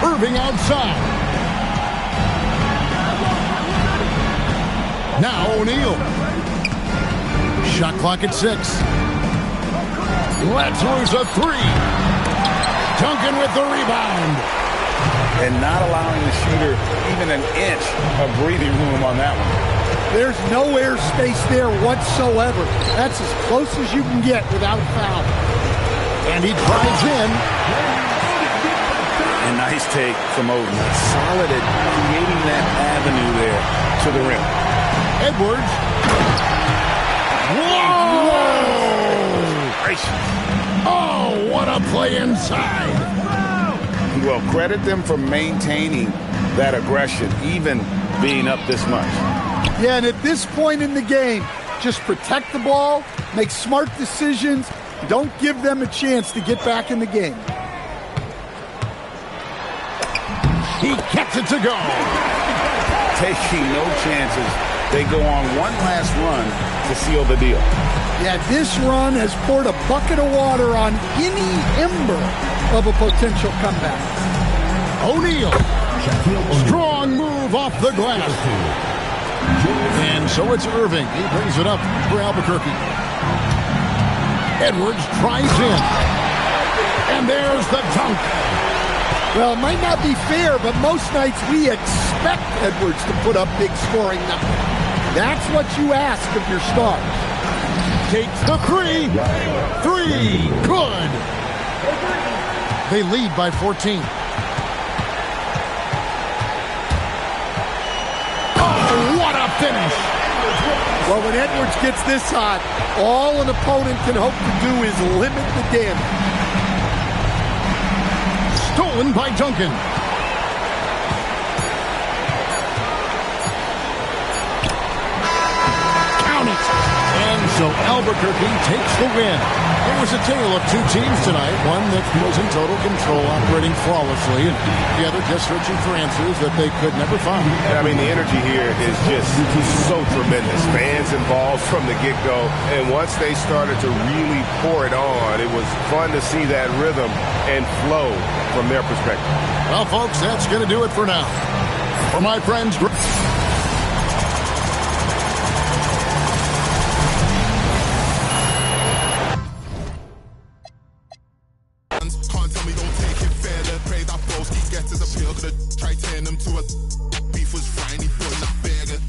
Irving outside. Now O'Neal. Shot clock at 6. Let's lose a 3. Duncan with the rebound. And not allowing the shooter even an inch of breathing room on that one. There's no airspace there whatsoever. That's as close as you can get without a foul. And he drives in. A nice take from Oden. Solid at creating that avenue there to the rim. Edwards. Whoa! Gracious. Oh, what a play inside. Well, credit them for maintaining that aggression, even being up this much. Yeah, and at this point in the game, just protect the ball, make smart decisions, don't give them a chance to get back in the game. He gets it to go. Taking no chances. They go on one last run to seal the deal. Yeah, this run has poured a bucket of water on any ember of a potential comeback. O'Neal. Strong move off the glass. And so it's Irving. He brings it up for Albuquerque. Edwards tries in. And there's the dunk. Well, it might not be fair, but most nights we expect Edwards to put up big scoring numbers. That's what you ask of your stars. Takes the 3. 3. Good. They lead by 14. Oh, what a finish. Well, when Edwards gets this hot, all an opponent can hope to do is limit the damage. Stolen by Duncan. Count it. And so Albuquerque takes the win. It was a tale of two teams tonight. One that was in total control, operating flawlessly, and the other just searching for answers that they could never find. I mean, the energy here is just so tremendous. Fans involved from the get-go. And once they started to really pour it on, it was fun to see that rhythm and flow from their perspective. Well, folks, that's going to do it for now. For my friends... Can't tell me don't take it fair. The praise that Broski gets is appeal. Could've tried turning them to a beef was frying. He put in that burger.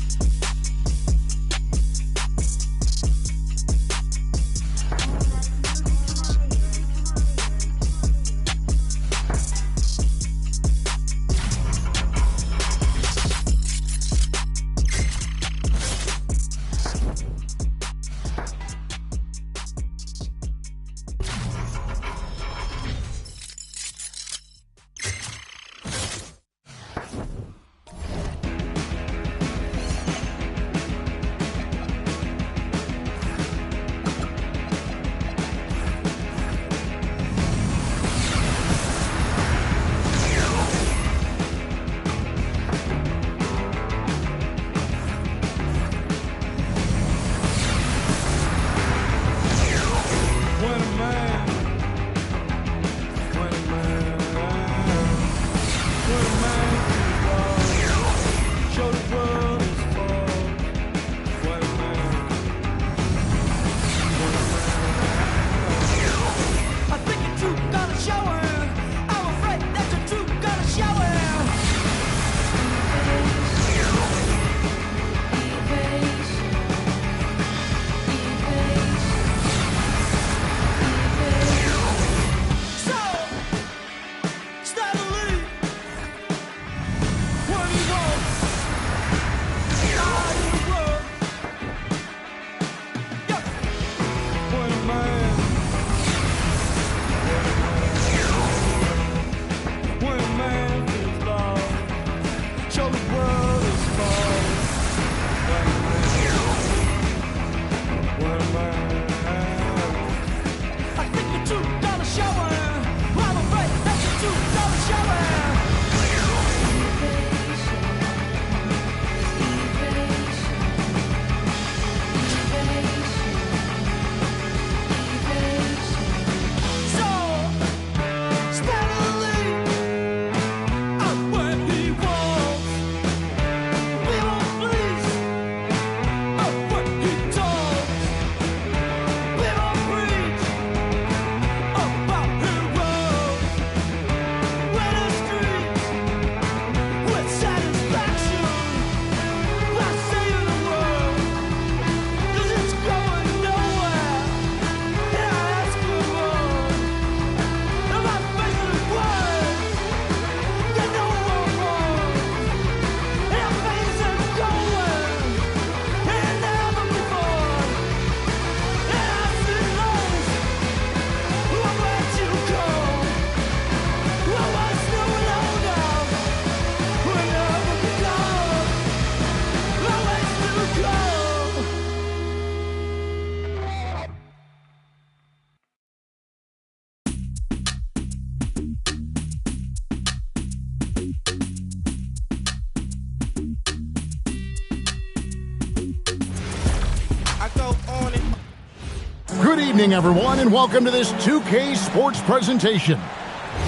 Good evening, everyone, and welcome to this 2K Sports presentation.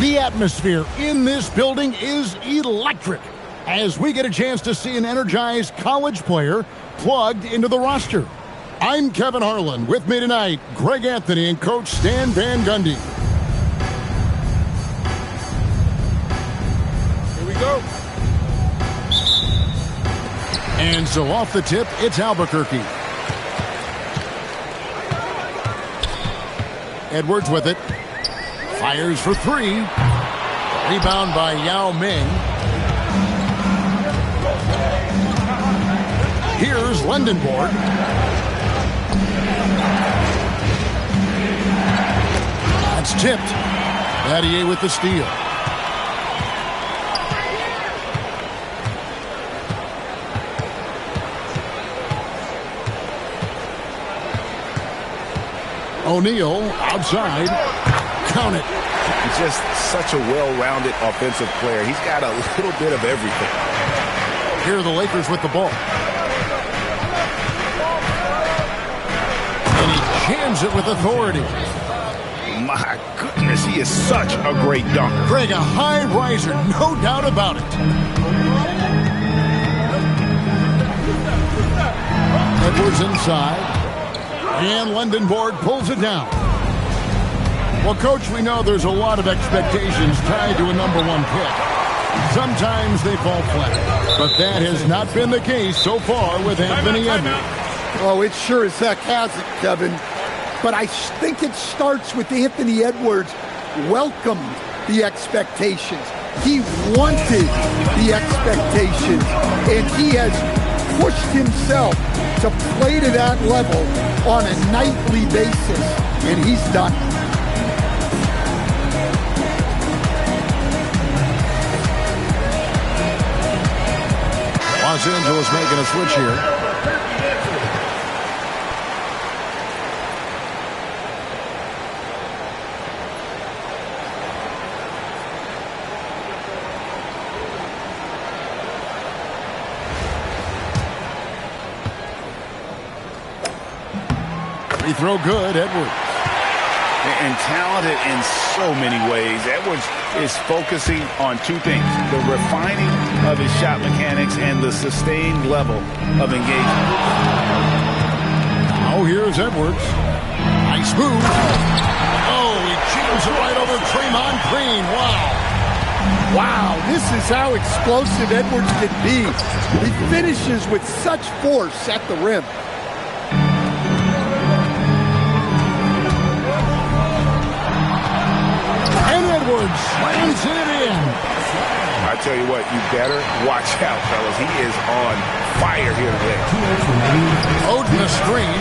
The atmosphere in this building is electric as we get a chance to see an energized college player plugged into the roster. I'm Kevin Harlan. With me tonight, Greg Anthony and Coach Stan Van Gundy. Here we go. And so off the tip, it's Albuquerque. Edwards with it. Fires for three. Rebound by Yao Ming. Here's Lendenborg. That's tipped. Battier with the steal. O'Neal outside. Count it. He's just such a well-rounded offensive player. He's got a little bit of everything. Here are the Lakers with the ball. And he jams it with authority. My goodness, he is such a great dunker. Greg, a high riser, no doubt about it. Edwards inside. And Lendenborg pulls it down. Well, Coach, we know there's a lot of expectations tied to a #1 pick. Sometimes they fall flat, but that has not been the case so far with Anthony Edwards. Oh, it sure as heck hasn't, Kevin. But I think it starts with Anthony Edwards welcomed the expectations. He wanted the expectations, and he has pushed himself to play to that level on a nightly basis, and he's done it. Los Angeles making a switch here. Free throw good, Edwards. And talented in so many ways. Edwards is focusing on two things: the refining of his shot mechanics and the sustained level of engagement. Now here's Edwards. Nice move. Oh, he jams it right over Draymond Green. Wow. Wow, this is how explosive Edwards can be. He finishes with such force at the rim. Edwards slams it in. I tell you what, you better watch out, fellas. He is on fire here today. Oden a screen.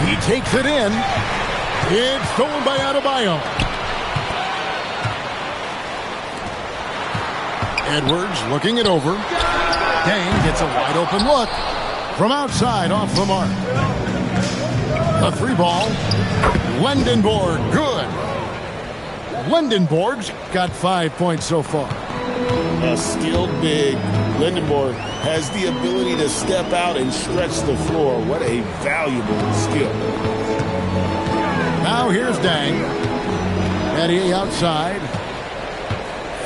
He takes it in. It's stolen by Adebayo. Edwards looking it over. Dane gets a wide open look. From outside, off the mark. The three ball. Lendenborg, good. Lendenborg's got 5 points so far. A skilled big. Lendenborg has the ability to step out and stretch the floor. What a valuable skill. Now here's Dang. Eddie outside.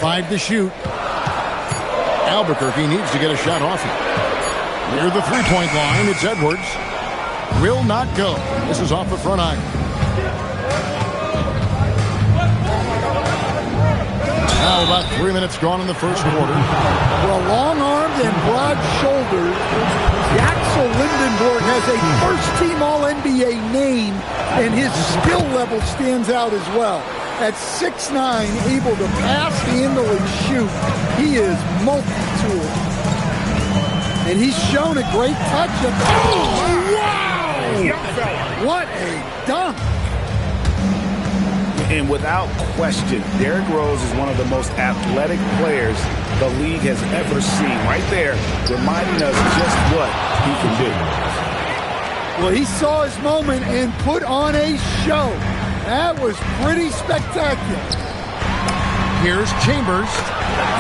5 to shoot. Albuquerque needs to get a shot off it. Near the three-point line, it's Edwards. Will not go. This is off the front iron. Now about 3 minutes gone in the first quarter. Well, long-armed and broad-shouldered, Yaxel Lendenborg has a first-team All-NBA name, and his skill level stands out as well. At 6'9", able to pass, handle, and shoot, he is multi-tool. And he's shown a great touch. Oh, wow! What a dunk! And without question, Derrick Rose is one of the most athletic players the league has ever seen. Right there, reminding us just what he can do. Well, he saw his moment and put on a show. That was pretty spectacular. Here's Chambers.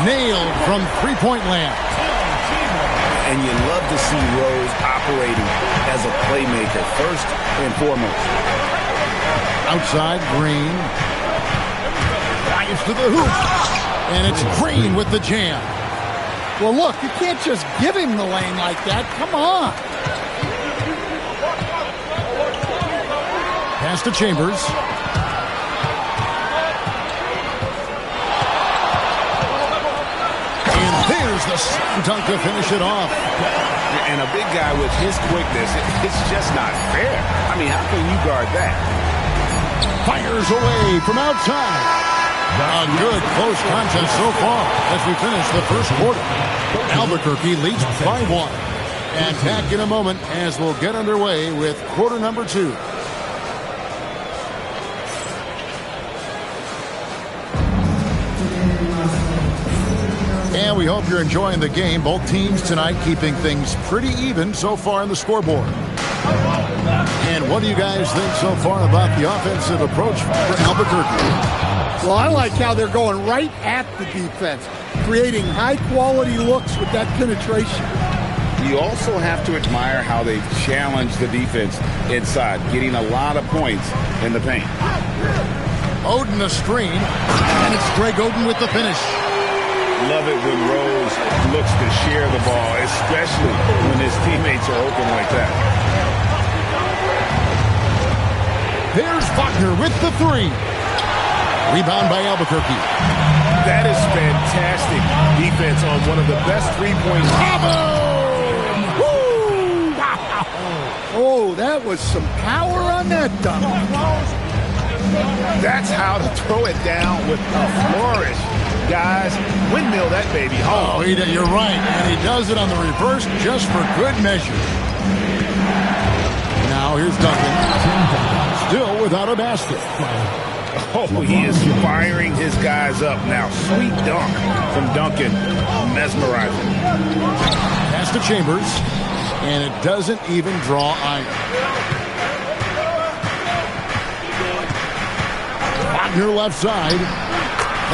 Nailed from three-point land. And you love to see Rose operating as a playmaker, first and foremost. Outside, Green. Drives to the hoop. And it's Green with the jam. Well, look, you can't just give him the lane like that. Come on. Pass to Chambers. And there's the slam dunk to finish it off. And a big guy with his quickness, it's just not fair. I mean, how can you guard that? Fires away from outside. A good close contest so far as we finish the first quarter. Albuquerque leads by 1. And back in a moment as we'll get underway with quarter number 2. And we hope you're enjoying the game. Both teams tonight keeping things pretty even so far in the scoreboard. And what do you guys think so far about the offensive approach for Albuquerque? Well, I like how they're going right at the defense, creating high-quality looks with that penetration. You also have to admire how they challenge the defense inside, getting a lot of points in the paint. Oden a screen, and it's Greg Oden with the finish. Love it when Rose looks to share the ball, especially when his teammates are open like that. There's Wagner with the 3. Rebound by Albuquerque. That is fantastic defense on one of the best three-point Oh, that was some power on that dunk. That's how to throw it down with a flourish. Guys, windmill that baby home. Oh, you're right. And he does it on the reverse just for good measure. Now here's Duncan. Still without a basket. Oh, he is firing his guys up now. Sweet dunk from Duncan. Mesmerizing. Pass to Chambers. And it doesn't even draw iron. Wagner left side.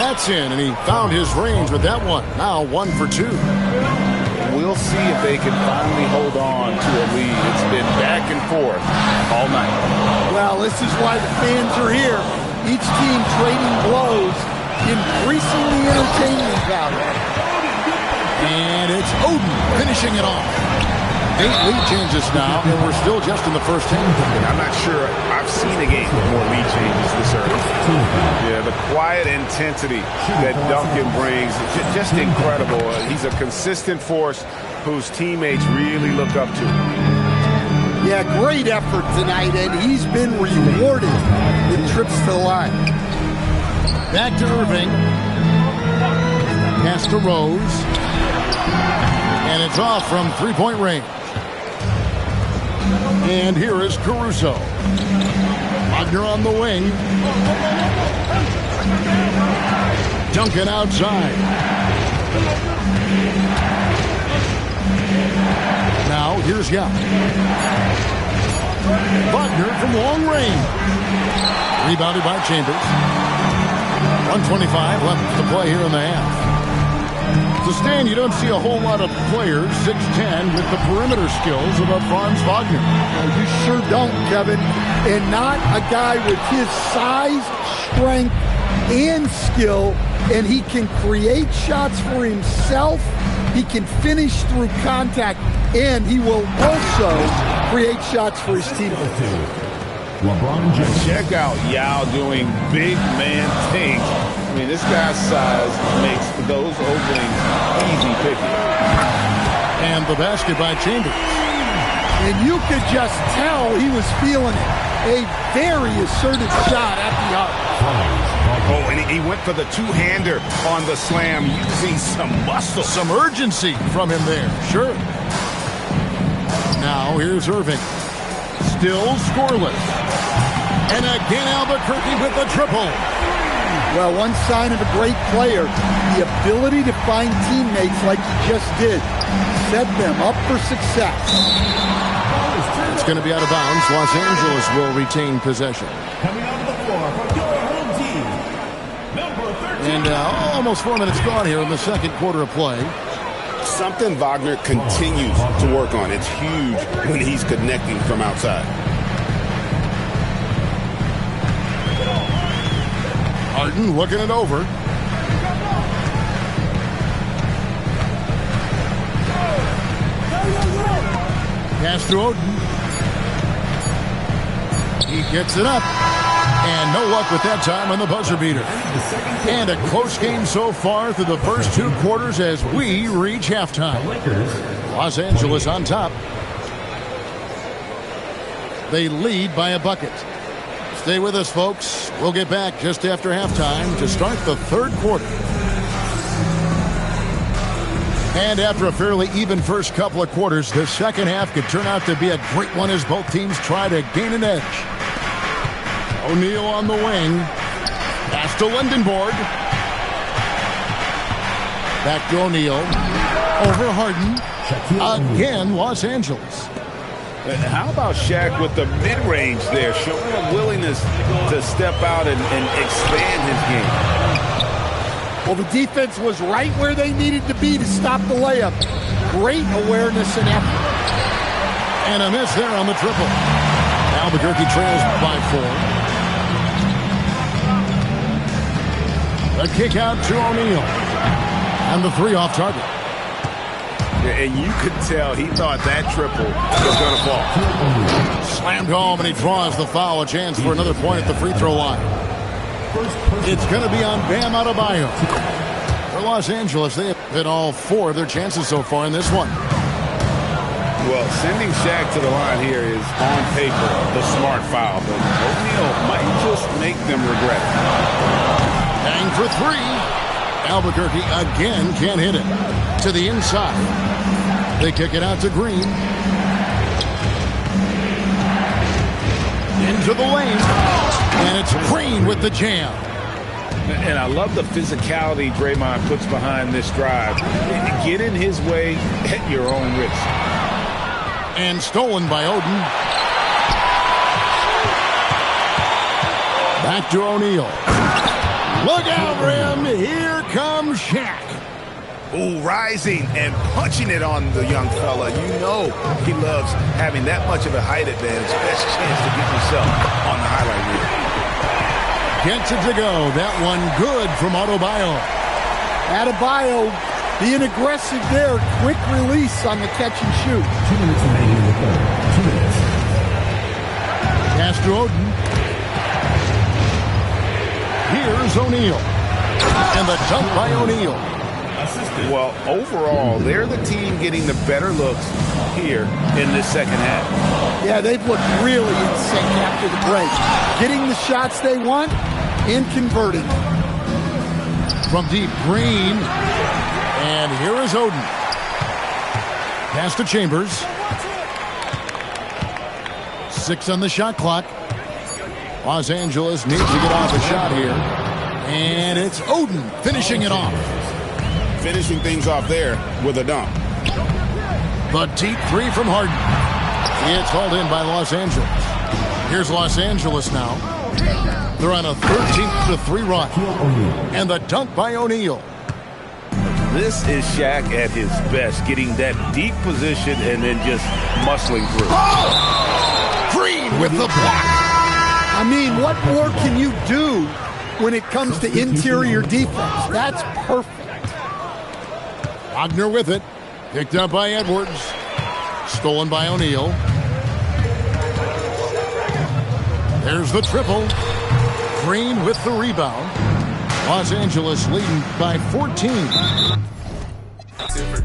That's in, and he found his range with that one. Now 1 for 2. We'll see if they can finally hold on to a lead. It's been back and forth all night. Well, this is why the fans are here. Each team trading blows, increasingly entertaining value. And it's Oden finishing it off. 8 lead changes now, and we're still just in the first half. And I'm not sure I've seen a game with more lead changes this early. Yeah, the quiet intensity that Duncan brings, just incredible. He's a consistent force whose teammates really look up to. Yeah, great effort tonight, and he's been rewarded with trips to the line. Back to Irving. Pass to Rose. And it's off from three-point range. And here is Caruso. Wagner on the wing. Duncan outside. Now here's Yao. Wagner from long range. Rebounded by Chambers. 1:25 left to play here in the half. To stand, you don't see a whole lot of players, 6'10", with the perimeter skills of a Franz Wagner. Oh, you sure don't, Kevin. And not a guy with his size, strength, and skill. And he can create shots for himself. He can finish through contact. And he will also create shots for his teammates. LeBron James. Check out Yao doing big man things. I mean, this guy's size makes those openings easy picking. And the basket by Chambers. And you could just tell he was feeling it. A very assertive shot at the arc. Oh, and he went for the two-hander on the slam, using some muscle. Some urgency from him there, sure. Now here's Irving. Still scoreless. And again Albuquerque with the triple. Well, one sign of a great player, the ability to find teammates like he just did. Set them up for success. It's going to be out of bounds. Los Angeles will retain possession. Coming onto the floor for your home team, number 13. And almost 4 minutes gone here in the second quarter of play. Something Wagner continues to work on. It's huge when he's connecting from outside. Harden looking it over. Pass through Oden. He gets it up. And no luck with that time on the buzzer beater. And a close game so far through the first 2 quarters as we reach halftime. Los Angeles on top. They lead by a bucket. Stay with us, folks. We'll get back just after halftime to start the 3rd quarter. And after a fairly even first couple of quarters, the second half could turn out to be a great one as both teams try to gain an edge. O'Neal on the wing. Pass to Lindenborg. Back to O'Neal. Over Harden. Again, Los Angeles. How about Shaq with the mid-range there, showing a willingness to step out and expand his game? Well, the defense was right where they needed to be to stop the layup. Great awareness and effort. And a miss there on the triple. Albuquerque trails by 4. A kick out to O'Neal. And the 3 off target. And you could tell he thought that triple was going to fall. Slammed home, and he draws the foul. A chance for another point at the free throw line. It's going to be on Bam Adebayo. For Los Angeles, they have hit all 4 of their chances so far in this one. Well, sending Shaq to the line here is on paper the smart foul, but O'Neal might just make them regret it. Bang for 3. Albuquerque again can't hit it. To the inside. They kick it out to Green. Into the lane. And it's Green with the jam. And I love the physicality Draymond puts behind this drive. Get in his way at your own risk. And stolen by Oden. Back to O'Neal. Look out, Rim. Here comes Shaq. Ooh, rising and punching it on the young fella. You know he loves having that much of a height advantage. Best chance to get yourself on the highlight reel. Gets it to go. That one good from Adebayo. Adebayo being aggressive there. Quick release on the catch and shoot. 2 minutes remaining in the third. 2 minutes. Pass to Oden. Here's O'Neal. And the dunk by O'Neal. Well, overall, they're the team getting the better looks here in this second half. Yeah, they've looked really in sync after the break. Getting the shots they want and converting. From deep, Green. And here is Oden. Pass to Chambers. 6 on the shot clock. Los Angeles needs to get off a shot here. And it's Oden finishing it off. Finishing things off there with a dunk. The deep 3 from Harden. It's hauled in by Los Angeles. Here's Los Angeles now. They're on a 13-3 run. And the dunk by O'Neal. This is Shaq at his best, getting that deep position and then just muscling through. Oh! Green with the block. I mean, what more can you do when it comes to interior defense? That's perfect. Wagner with it. Picked up by Edwards. Stolen by O'Neal. There's the triple. Green with the rebound. Los Angeles leading by 14. Either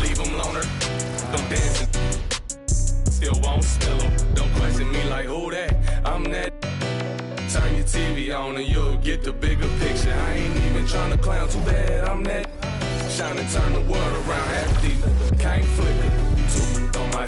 leave them loner, don't dance, still won't smell them. Don't question me like who that, I'm that. Turn your TV on and you'll get the bigger picture. I ain't even trying to clown too bad, I'm that. Trying to turn the world around half deep.